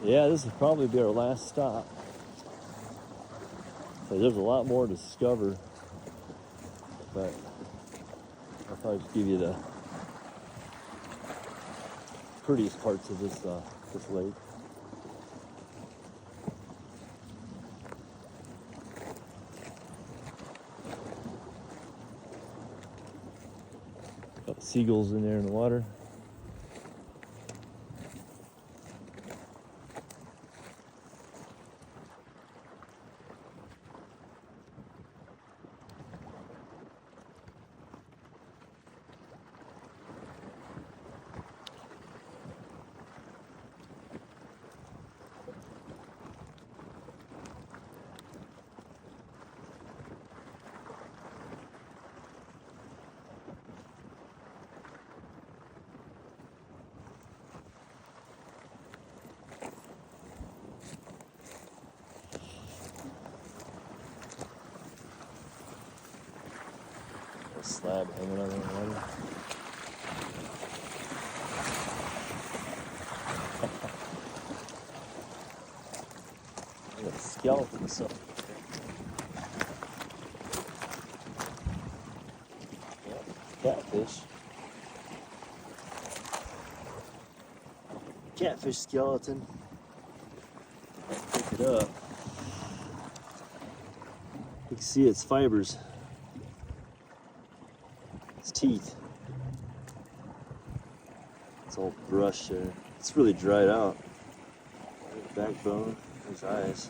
Yeah, this will probably be our last stop. So there's a lot more to discover, but I'll probably just give you the prettiest parts of this lake. Got seagulls in there in the water. Slab hanging out in the water. Got a skeleton or something. Yeah, catfish. Catfish skeleton. Pick it up. You can see its fibers. Teeth. It's all brushed there. It's really dried out. Backbone, his eyes.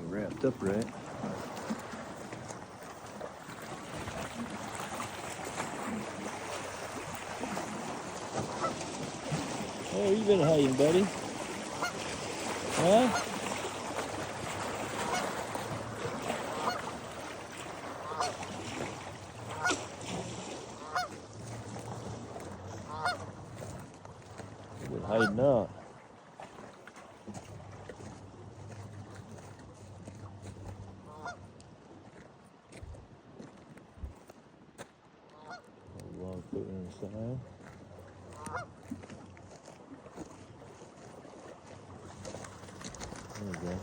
Wrapped up right. Hey, where you been hiding, buddy? Huh? You've been hiding out. Put it in the side. There we go.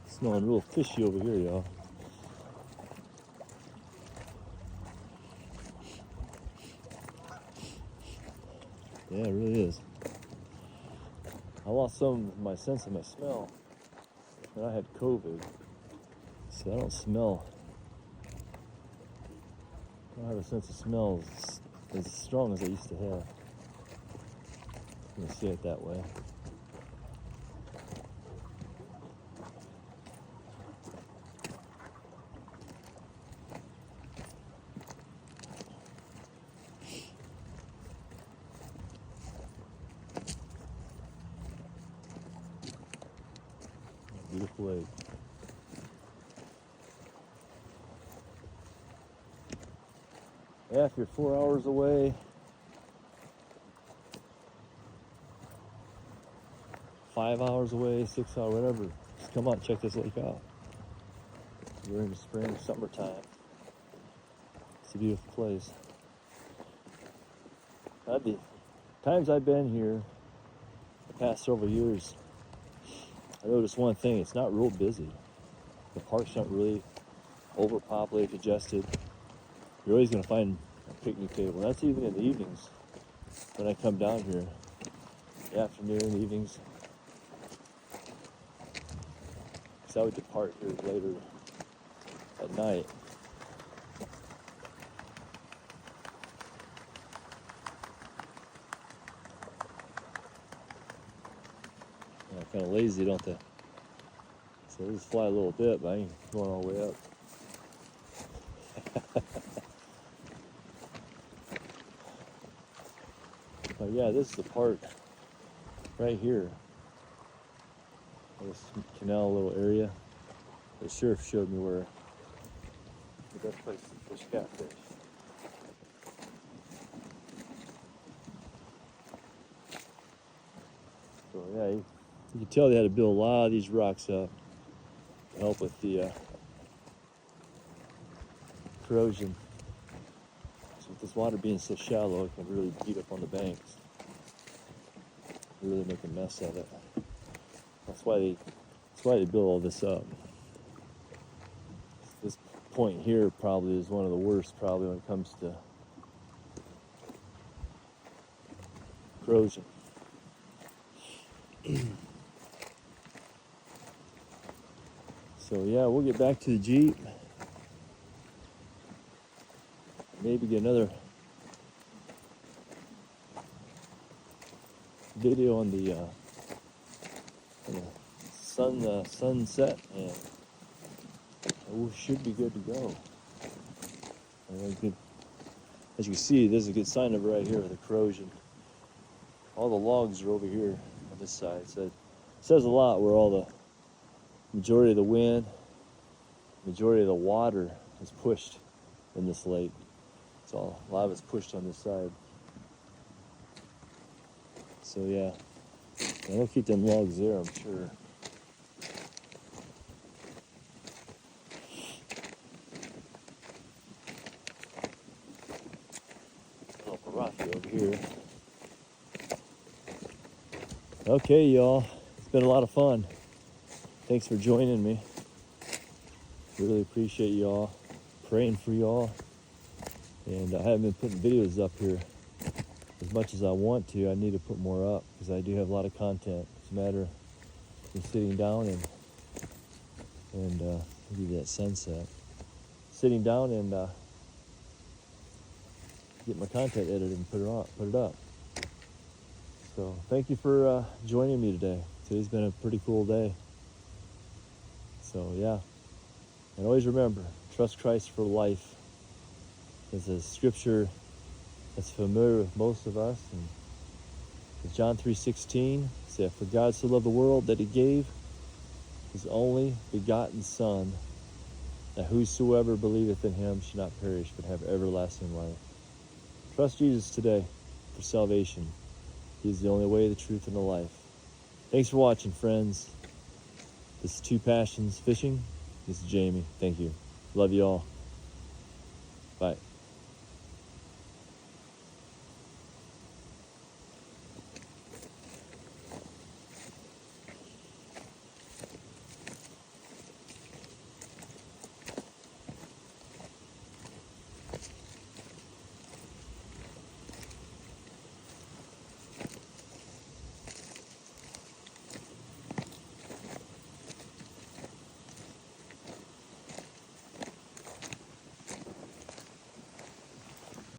Smelling real fishy over here, y'all. Yeah, it really is. I lost some of my sense of my smell when I had COVID. So I don't smell. I don't have a sense of smell as strong as I used to have. I'm gonna say it that way. beautiful lake. Yeah, if you're 4 hours away, 5 hours away, 6 hours, whatever, just come out and check this lake out. We're in the spring, summertime. It's a beautiful place. The times I've been here, the past several years, I noticed one thing: it's not real busy. The park's not really overpopulated, congested. You're always going to find a picnic table. That's even in the evenings when I come down here. The afternoon, evenings. Because I would depart here later at night. I'm kind of lazy, don't they? So I just fly a little bit, but I ain't going all the way up. But yeah, this is the part right here. This canal little area. The sheriff showed me where the best place to fish catfish. So yeah, you can tell they had to build a lot of these rocks up to help with the corrosion. So with this water being so shallow, it can really beat up on the banks. Really make a mess of it. That's why they build all this up. This point here probably is one of the worst probably when it comes to corrosion. So yeah, we'll get back to the Jeep. Maybe get another video on the sunset, and we should be good to go. And as you can see, there's a good sign of it right here, the corrosion. All the logs are over here on this side, so it says a lot where all the majority of the wind, majority of the water is pushed in this lake. So a lot of it's pushed on this side. So yeah, and they'll keep them logs there, I'm sure. A little rocky over here. Okay, y'all, it's been a lot of fun. Thanks for joining me. Really appreciate y'all. Praying for y'all. And I haven't been putting videos up here as much as I want to. I need to put more up because I do have a lot of content. It's a matter of sitting down and give you that sunset. Sitting down and get my content edited and put it up. So thank you for joining me today. Today's been a pretty cool day. So yeah, and always remember, trust Christ for life. It's a scripture that's familiar with most of us. And it's John 3:16 said, "For God so loved the world that he gave his only begotten Son, that whosoever believeth in him should not perish, but have everlasting life." Trust Jesus today for salvation. He's the only way, the truth, and the life. Thanks for watching, friends. This is Two Passions Fishing. This is Jamie. Thank you. Love you all. Bye.